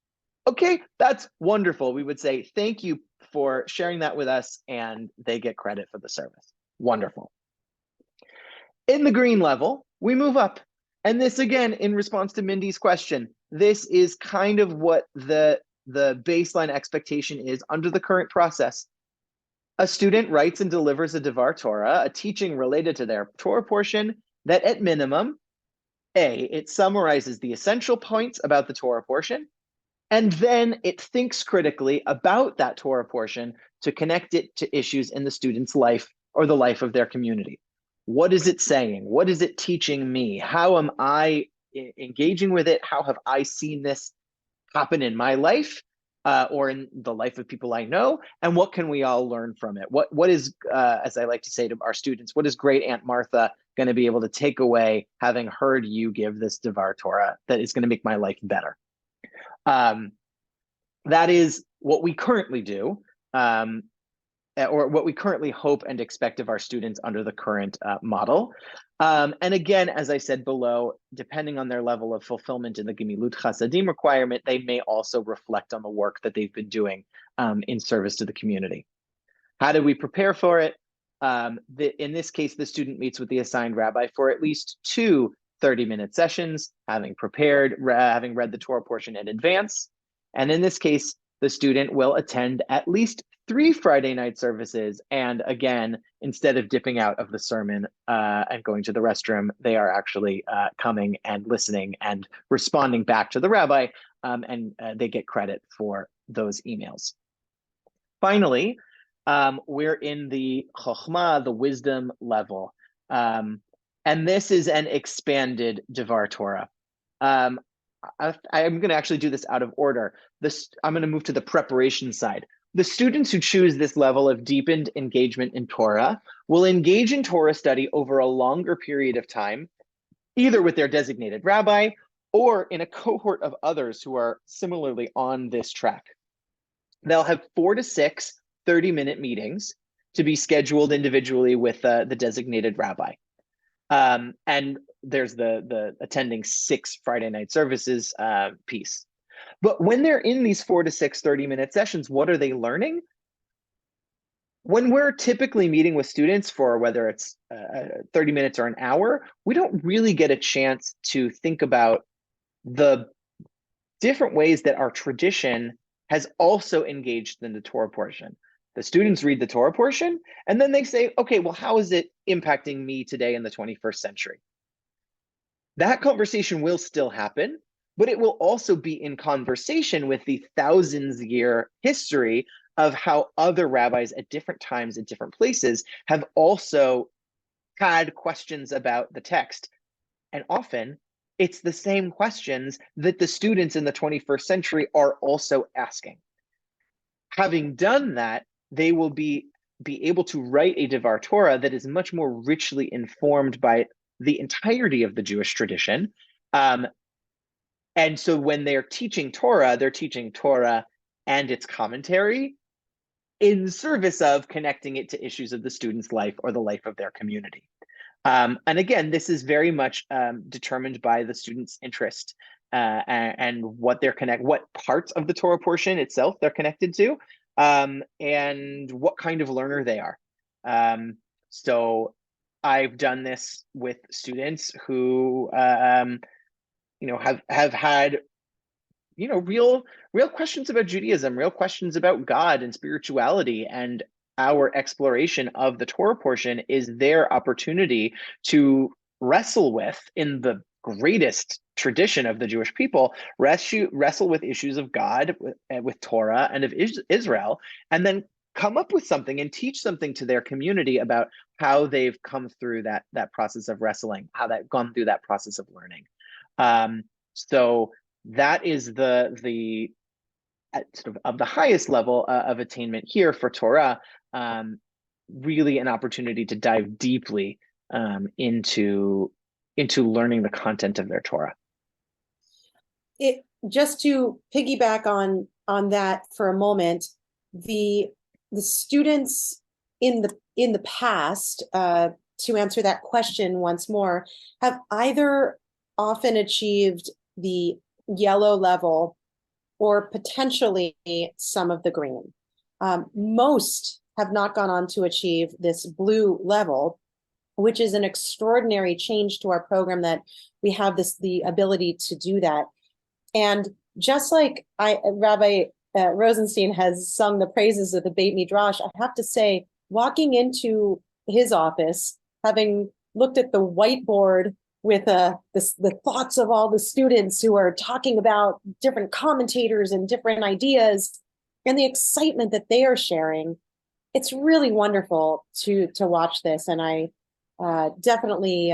Okay, that's wonderful. We would say thank you for sharing that with us, and they get credit for the service. Wonderful. In the green level, we move up. And this, again, in response to Mindy's question, this is kind of what the baseline expectation is under the current process. A student writes and delivers a Devar Torah, a teaching related to their Torah portion that at minimum, it summarizes the essential points about the Torah portion, and then it thinks critically about that Torah portion to connect it to issues in the student's life or the life of their community. What is it saying? What is it teaching me? How am I engaging with it? How have I seen this happen in my life or in the life of people I know? And what can we all learn from it? What is, as I like to say to our students, what is great Aunt Martha going to be able to take away having heard you give this Devar Torah that is going to make my life better? That is what we currently do. Or what we currently hope and expect of our students under the current model. And again, as I said below, depending on their level of fulfillment in the Gemilut Chasadim requirement, they may also reflect on the work that they've been doing in service to the community. How do we prepare for it? In this case, the student meets with the assigned rabbi for at least 2 30-minute sessions, having read the Torah portion in advance. And in this case, the student will attend at least 3 Friday night services. And again, instead of dipping out of the sermon and going to the restroom, they are actually coming and listening and responding back to the rabbi, and they get credit for those emails. Finally, we're in the chokhmah, the wisdom level. And this is an expanded Devar Torah. I'm going to actually do this out of order. I'm going to move to the preparation side. The students who choose this level of deepened engagement in Torah will engage in Torah study over a longer period of time, either with their designated rabbi or in a cohort of others who are similarly on this track. They'll have 4 to 6 30-minute meetings to be scheduled individually with the designated rabbi. And there's the attending 6 Friday night services piece. But when they're in these 4 to 6 30-minute sessions, what are they learning? When we're typically meeting with students for whether it's 30 minutes or an hour, we don't really get a chance to think about the different ways that our tradition has also engaged in the Torah portion. The students read the Torah portion, and then they say, okay, well, how is it impacting me today in the 21st century? That conversation will still happen, but it will also be in conversation with the thousands-year history of how other rabbis at different times in different places have also had questions about the text. And often it's the same questions that the students in the 21st century are also asking. Having done that, they will be able to write a Devar Torah that is much more richly informed by the entirety of the Jewish tradition. And so when they're teaching Torah and its commentary in service of connecting it to issues of the student's life or the life of their community. And again, this is very much determined by the student's interest and what parts of the Torah portion itself they're connected to, and what kind of learner they are. So I've done this with students who have had real questions about Judaism, real questions about God and spirituality, and our exploration of the Torah portion is their opportunity to wrestle with, in the greatest tradition of the Jewish people, wrestle with issues of God, with Torah and of Israel, and then come up with something and teach something to their community about how they've come through that process of wrestling, how they've gone through that process of learning. So that is the sort of the highest level of attainment here for Torah. Really an opportunity to dive deeply into learning the content of their Torah. it just to piggyback on that for a moment, the students in the past, to answer that question once more, have either often achieved the yellow level or potentially some of the green. Most have not gone on to achieve this blue level, which is an extraordinary change to our program, that we have the ability to do that. And just like Rabbi Rosenstein has sung the praises of the Beit Midrash, I have to say, walking into his office, having looked at the whiteboard with the thoughts of all the students who are talking about different commentators and different ideas, and the excitement that they are sharing, it's really wonderful to watch this. And I definitely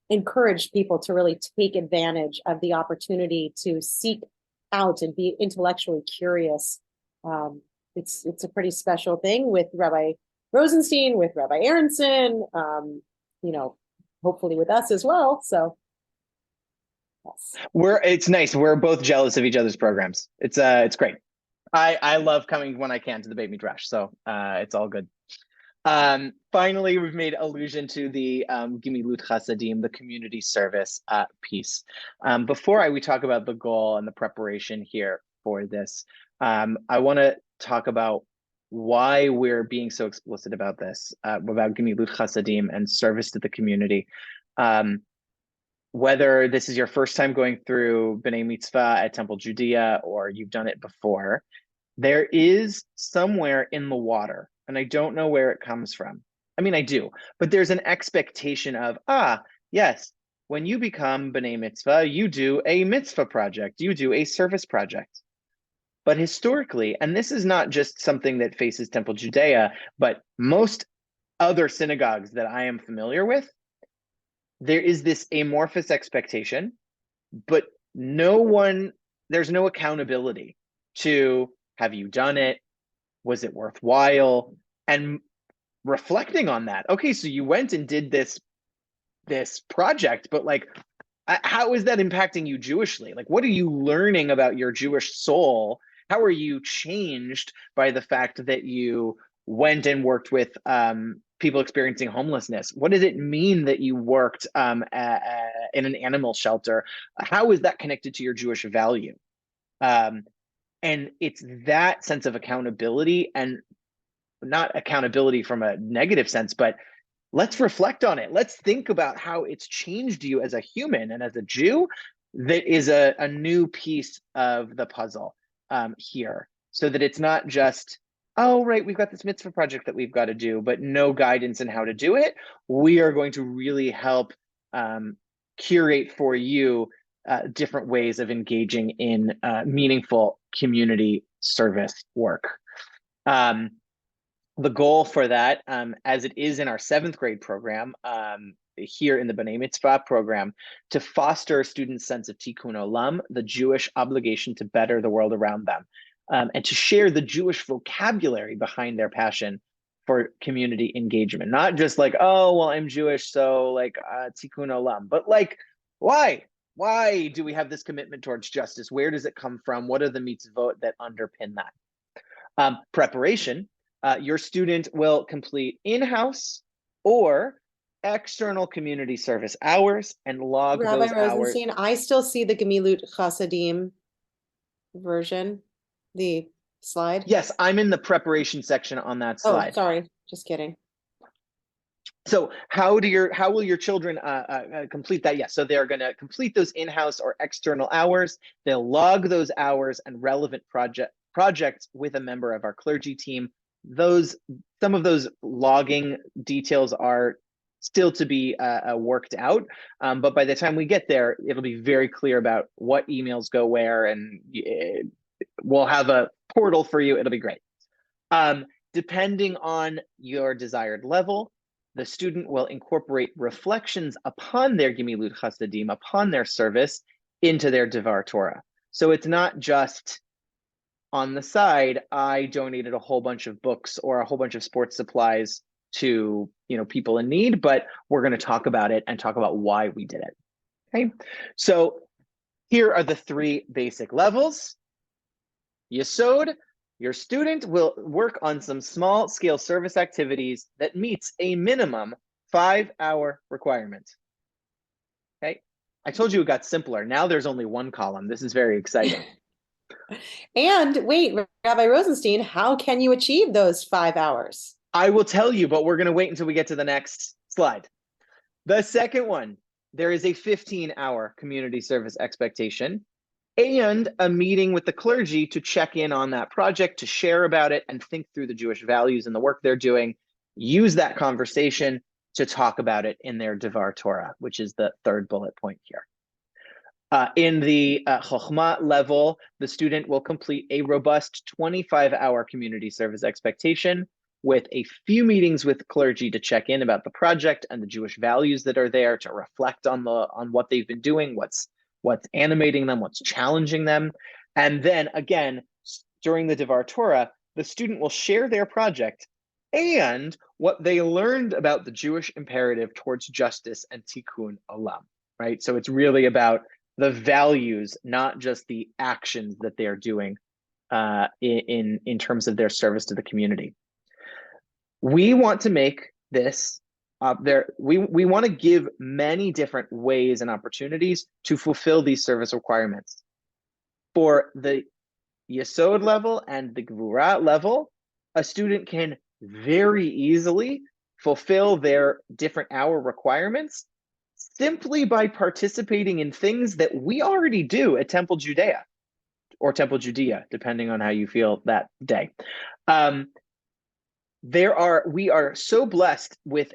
encourage people to really take advantage of the opportunity to seek out and be intellectually curious. It's a pretty special thing with Rabbi Rosenstein, with Rabbi Aronson, hopefully with us as well. So yes. It's nice. We're both jealous of each other's programs. It's great. I love coming when I can to the Beit Midrash, so it's all good. Finally, we've made allusion to the Gimilut Chasadim, the community service piece. Before we talk about the goal and the preparation here for this, I want to talk about why we're being so explicit about this, about Gimilut Chasadim and service to the community. Whether this is your first time going through B'nei Mitzvah at Temple Judea, or you've done it before, there is somewhere in the water, and I don't know where it comes from. I mean, I do, but there's an expectation of, yes, when you become B'nei Mitzvah, you do a mitzvah project, you do a service project. But historically, and this is not just something that faces Temple Judea, but most other synagogues that I am familiar with, there is this amorphous expectation, but there's no accountability to, have you done it? Was it worthwhile? And reflecting on that, okay, so you went and did this project, but like, how is that impacting you Jewishly? Like, what are you learning about your Jewish soul? How are you changed by the fact that you went and worked with people experiencing homelessness? What does it mean that you worked in an animal shelter? How is that connected to your Jewish value? And it's that sense of accountability, and not accountability from a negative sense, but let's reflect on it. Let's think about how it's changed you as a human and as a Jew. That is a new piece of the puzzle here, so that it's not just, oh, right, we've got this mitzvah project that we've got to do, but no guidance in how to do it. We are going to really help curate for you different ways of engaging in meaningful community service work. The goal for that, as it is in our 7th grade program, here in the B'nai Mitzvah program, to foster students' sense of tikkun olam, the Jewish obligation to better the world around them, and to share the Jewish vocabulary behind their passion for community engagement. Not just like, oh, well, I'm Jewish, so like tikkun olam, but like, why? Why do we have this commitment towards justice? Where does it come from? What are the mitzvot that underpin that? Preparation. Your student will complete in-house or external community service hours and log Rabbi those hours. Rosenstein, I still see the Gemilut Chasadim version, the slide. Yes, I'm in the preparation section on that slide. Oh, sorry, just kidding. So how will your children complete that? Yes, so they're going to complete those in-house or external hours. They'll log those hours and relevant projects with a member of our clergy team. Some of those logging details are still to be worked out, but by the time we get there, it'll be very clear about what emails go where, and we'll have a portal for you. It'll be great. Depending on your desired level, the student will incorporate reflections upon their Gemilut Chasadim, upon their service, into their Devar Torah. So it's not just on the side, I donated a whole bunch of books or a whole bunch of sports supplies to people in need, but we're going to talk about it and talk about why we did it. Okay, so Here are the three basic levels. Yesod, your student will work on some small scale service activities that meets a minimum 5-hour requirement. Okay, I told you it got simpler. Now there's only one column. This is very exciting. And wait, Rabbi Rosenstein, how can you achieve those 5 hours? I will tell you, but we're going to wait until we get to the next slide. The second one, there is a 15-hour community service expectation and a meeting with the clergy to check in on that project, to share about it and think through the Jewish values and the work they're doing. Use that conversation to talk about it in their Devar Torah, which is the third bullet point here. In the Chokhmah level, the student will complete a robust 25-hour community service expectation with a few meetings with clergy to check in about the project and the Jewish values that are there, to reflect on what they've been doing, what's animating them, what's challenging them. And then again, during the Devar Torah, the student will share their project and what they learned about the Jewish imperative towards justice and tikkun olam, right? So it's really about the values, not just the actions that they are doing in terms of their service to the community. We want to make this we want to give many different ways and opportunities to fulfill these service requirements. For the Yesod level and the Gvura level, a student can very easily fulfill their different hour requirements simply by participating in things that we already do at Temple Judea, or Temple Judea, depending on how you feel that day. We are so blessed with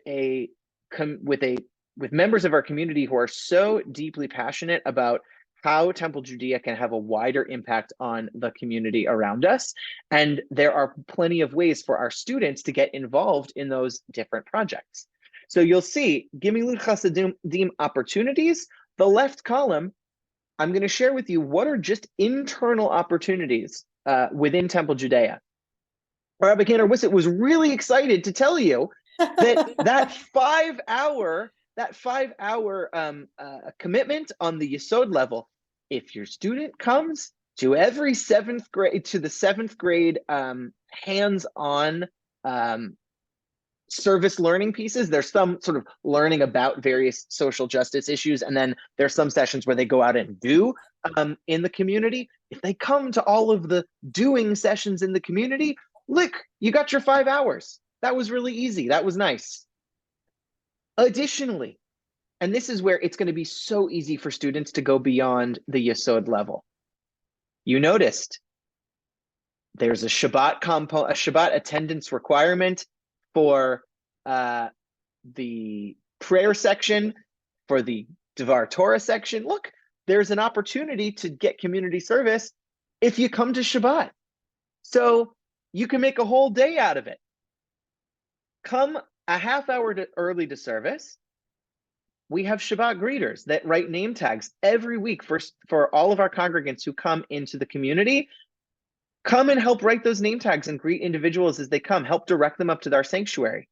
members of our community who are so deeply passionate about how Temple Judea can have a wider impact on the community around us. And there are plenty of ways for our students to get involved in those different projects. So you'll see Gimilut Chasadim opportunities. The left column, I'm going to share with you what are just internal opportunities within Temple Judea. Rabbi Cantor Wissett was really excited to tell you that that 5-hour commitment on the Yesod level, if your student comes to the seventh grade hands-on service learning pieces, there's some sort of learning about various social justice issues, and then there's some sessions where they go out and do in the community. If they come to all of the doing sessions in the community, look, you got your 5 hours. That was really easy. That was nice. Additionally, and this is where it's going to be so easy for students to go beyond the Yesod level. You noticed there's a Shabbat attendance requirement for the prayer section, for the Devar Torah section. Look, there's an opportunity to get community service if you come to Shabbat. So you can make a whole day out of it. Come a half hour early to service. We have Shabbat greeters that write name tags every week for all of our congregants who come into the community. Come and help write those name tags and greet individuals as they come. Help direct them up to our sanctuary.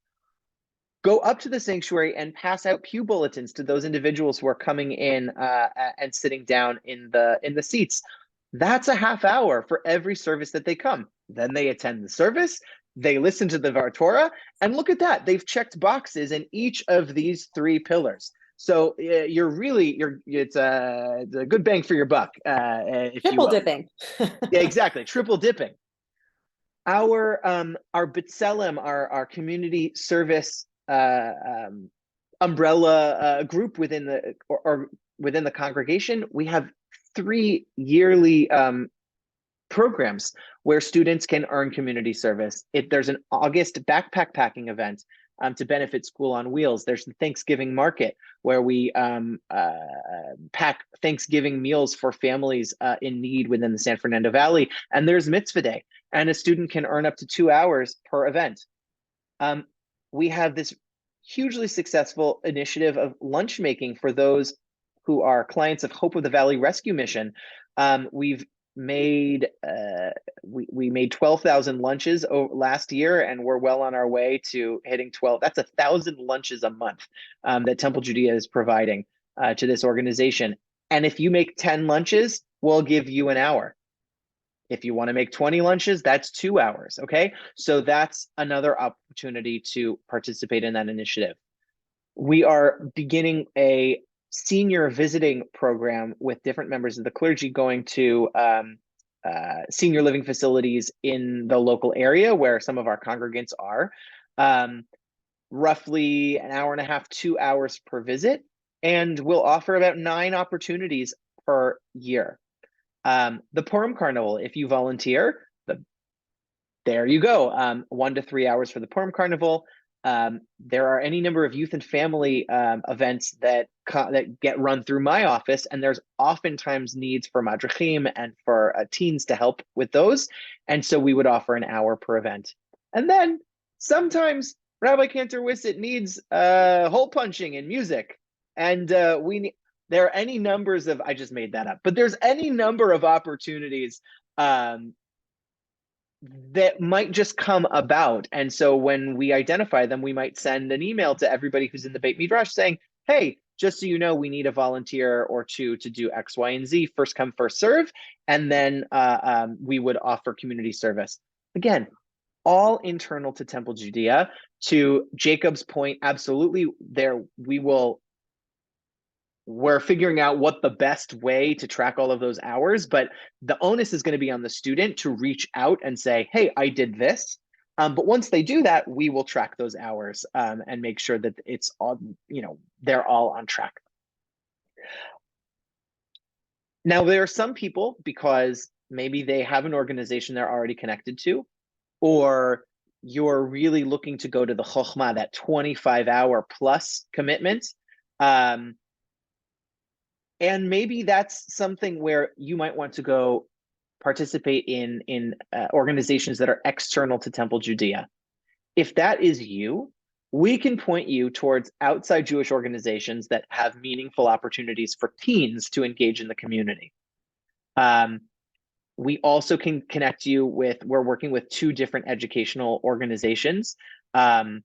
Go up to the sanctuary and pass out pew bulletins to those individuals who are coming in and sitting down in the seats. That's a half hour for every service that they come. Then they attend the service, they listen to the Devar Torah, and look at that. They've checked boxes in each of these 3 pillars. So it's a good bang for your buck. Triple dipping. Yeah, exactly. Triple dipping. Our B'Tselem, our community service umbrella group within the congregation, we have 3 yearly programs where students can earn community service. There's an August backpack packing event to benefit School on Wheels. There's the Thanksgiving market where we pack Thanksgiving meals for families in need within the San Fernando Valley. And there's Mitzvah Day, and a student can earn up to 2 hours per event. We have this hugely successful initiative of lunch making for those who are clients of Hope of the Valley Rescue Mission. We've made we made 12,000 lunches last year, and we're well on our way to hitting 12. That's 1,000 lunches a month that Temple Judea is providing to this organization. And if you make 10 lunches, we'll give you an hour. If you want to make 20 lunches, that's 2 hours. Okay. So that's another opportunity to participate in that initiative. We are beginning a senior visiting program with different members of the clergy going to senior living facilities in the local area where some of our congregants are. Roughly an hour and a half, 2 hours per visit, and we'll offer about 9 opportunities per year. The Purim Carnival, if you volunteer, there you go. 1 to 3 hours for the Purim Carnival. There are any number of youth and family events that get run through my office, and there's oftentimes needs for madrichim and for teens to help with those. And so we would offer an hour per event. And then sometimes Rabbi Cantor-Wissett needs hole punching and music, and there are any numbers of, I just made that up, but there's any number of opportunities that might just come about. And so when we identify them, we might send an email to everybody who's in the Beit Midrash saying, hey, just so you know, we need a volunteer or two to do X, Y, and Z, first come, first serve. And then we would offer community service. Again, all internal to Temple Judea. To Jacob's point, absolutely, we're figuring out what the best way to track all of those hours, but the onus is going to be on the student to reach out and say, hey, I did this. But once they do that, we will track those hours and make sure that it's all, they're all on track. Now, there are some people, because maybe they have an organization they're already connected to, or you're really looking to go to the chokhmah, that 25-hour plus commitment. And maybe that's something where you might want to go participate in organizations that are external to Temple Judea. If that is you, we can point you towards outside Jewish organizations that have meaningful opportunities for teens to engage in the community. We also can connect you with, we're working with 2 different educational organizations, Tzedek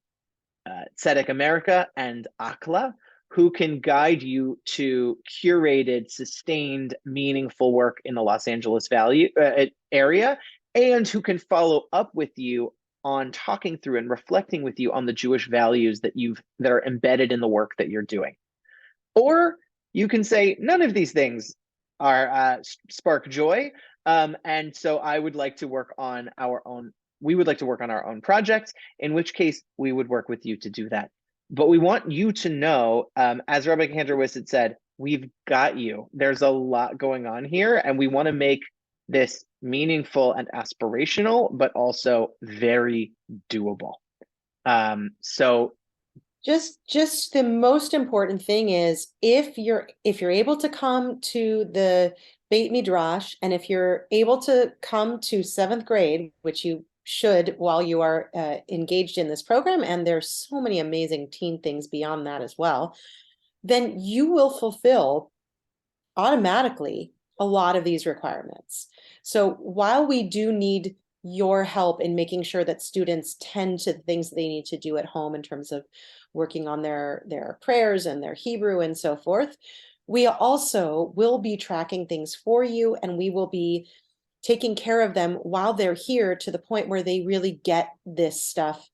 America and ACLA, who can guide you to curated, sustained, meaningful work in the Los Angeles Valley area, and who can follow up with you on talking through and reflecting with you on the Jewish values that are embedded in the work that you're doing. Or you can say, none of these things are spark joy, and so I would like to work on we would like to work on our own projects, in which case we would work with you to do that. But we want you to know, as Rabbi Cantor-Wissett said, we've got you. There's a lot going on here, and we want to make this meaningful and aspirational, but also very doable. So just the most important thing is, if you're able to come to the Beit Midrash, and if you're able to come to 7th grade, which you should while you are engaged in this program, and there's so many amazing teen things beyond that as well, then you will fulfill automatically a lot of these requirements. So while we do need your help in making sure that students tend to the things they need to do at home in terms of working on their prayers and their Hebrew and so forth, we also will be tracking things for you, and we will be taking care of them while they're here, to the point where they really get this stuff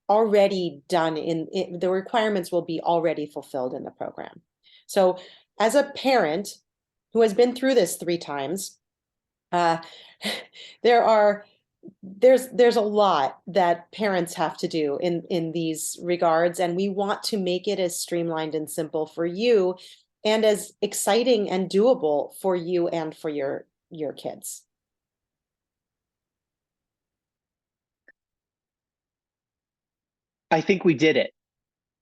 already done. The requirements will be already fulfilled in the program. So as a parent who has been through this 3 times, there's a lot that parents have to do in these regards, and we want to make it as streamlined and simple for you, and as exciting and doable for you and for your kids. I think we did it.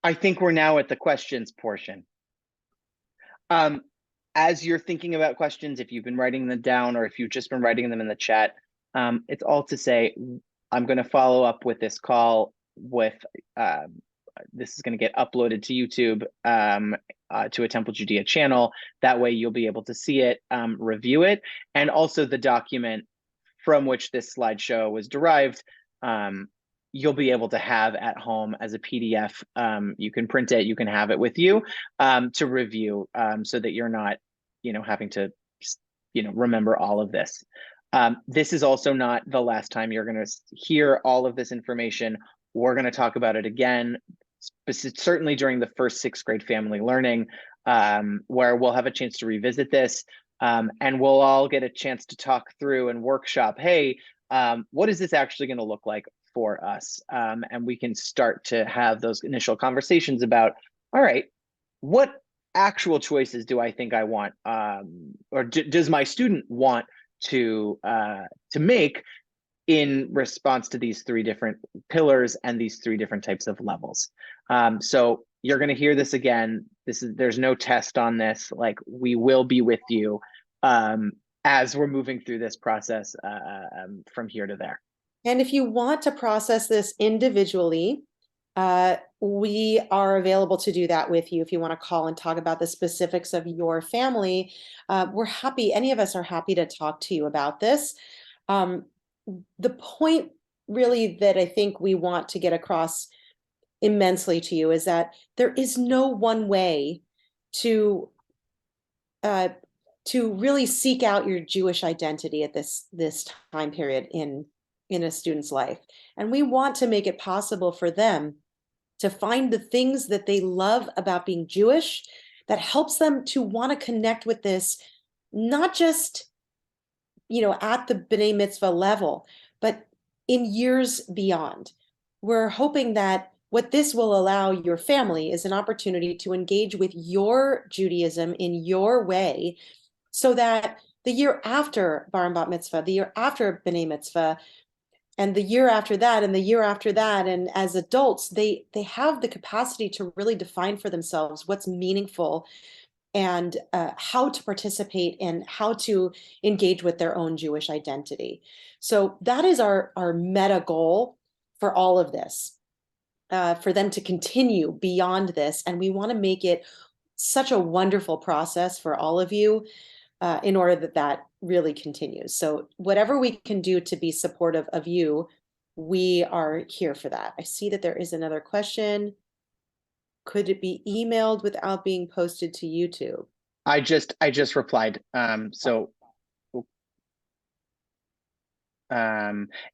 I think we're now at the questions portion. As you're thinking about questions, if you've been writing them down or if you've just been writing them in the chat, it's all to say, I'm going to follow up with this call with, this is going to get uploaded to YouTube, to a Temple Judea channel. That way you'll be able to see it, review it, and also the document from which this slideshow was derived. you'll be able to have at home as a PDF. You can print it, you can have it with you to review, so that you're not, having to, remember all of this. This is also not the last time you're going to hear all of this information. We're going to talk about it again, certainly during the first 6th grade family learning, where we'll have a chance to revisit this, and we'll all get a chance to talk through and workshop, hey, what is this actually going to look like for us? And we can start to have those initial conversations about, all right, what actual choices do I think I want, or does my student want to make in response to these 3 different pillars and these 3 different types of levels. So you're going to hear this again. There's no test on this. Like, we will be with you as we're moving through this process from here to there. And if you want to process this individually, we are available to do that with you. If you want to call and talk about the specifics of your family, we're happy. Any of us are happy to talk to you about this. The point really that I think we want to get across immensely to you is that there is no one way to really seek out your Jewish identity at this time period in a student's life. And we want to make it possible for them to find the things that they love about being Jewish that helps them to want to connect with this, not just, at the B'nei Mitzvah level, but in years beyond. We're hoping that what this will allow your family is an opportunity to engage with your Judaism in your way, so that the year after Bar and Bat Mitzvah, the year after B'nai Mitzvah, and the year after that, and the year after that, and as adults, they have the capacity to really define for themselves what's meaningful and how to participate and how to engage with their own Jewish identity. So that is our meta goal for all of this, for them to continue beyond this. And we want to make it such a wonderful process for all of you, in order that really continues. So whatever we can do to be supportive of you, we are here for that. I see that there is another question. Could it be emailed without being posted to YouTube? I just replied.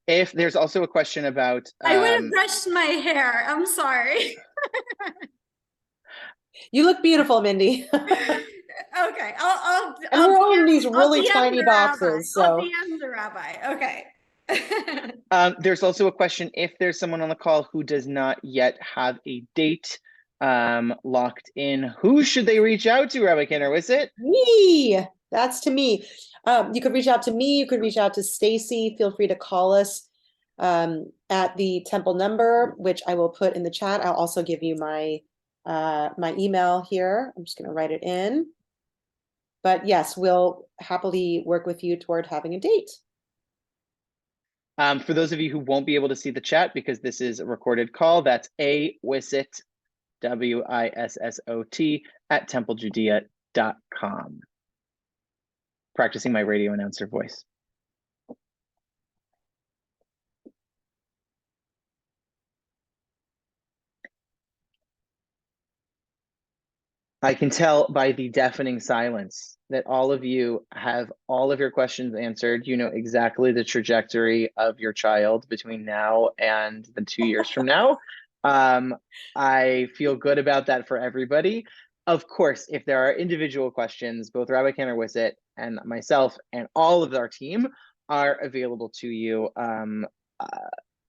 If there's also a question about, I would have brushed my hair. I'm sorry. You look beautiful, Mindy. Okay, I'll and we're all in these really DM tiny the boxes. Rabbi. So I'll DM the rabbi. Okay. there's also a question, if there's someone on the call who does not yet have a date locked in, who should they reach out to, Rabbi Kenner? Was it me? That's to me. You could reach out to me. You could reach out to Stacy. Feel free to call us at the temple number, which I will put in the chat. I'll also give you my email here. I'm just going to write it in. But yes, we'll happily work with you toward having a date. For those of you who won't be able to see the chat because this is a recorded call, that's Wissot, WISSOT, at templejudea.com. Practicing my radio announcer voice. I can tell by the deafening silence that all of you have all of your questions answered. You know exactly the trajectory of your child between now and the 2 years from now. I feel good about that for everybody. Of course, if there are individual questions, both Rabbi Kenner Wissot and myself and all of our team are available to you.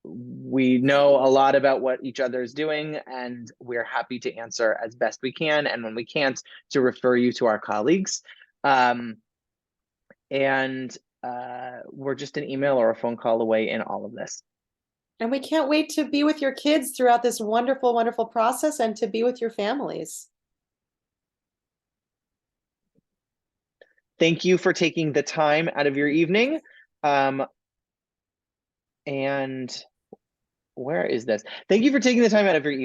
We know a lot about what each other is doing, and we're happy to answer as best we can. And when we can't, to refer you to our colleagues. We're just an email or a phone call away in all of this. And we can't wait to be with your kids throughout this wonderful, wonderful process and to be with your families. Thank you for taking the time out of your evening. And where is this? Thank you for taking the time out of your evening.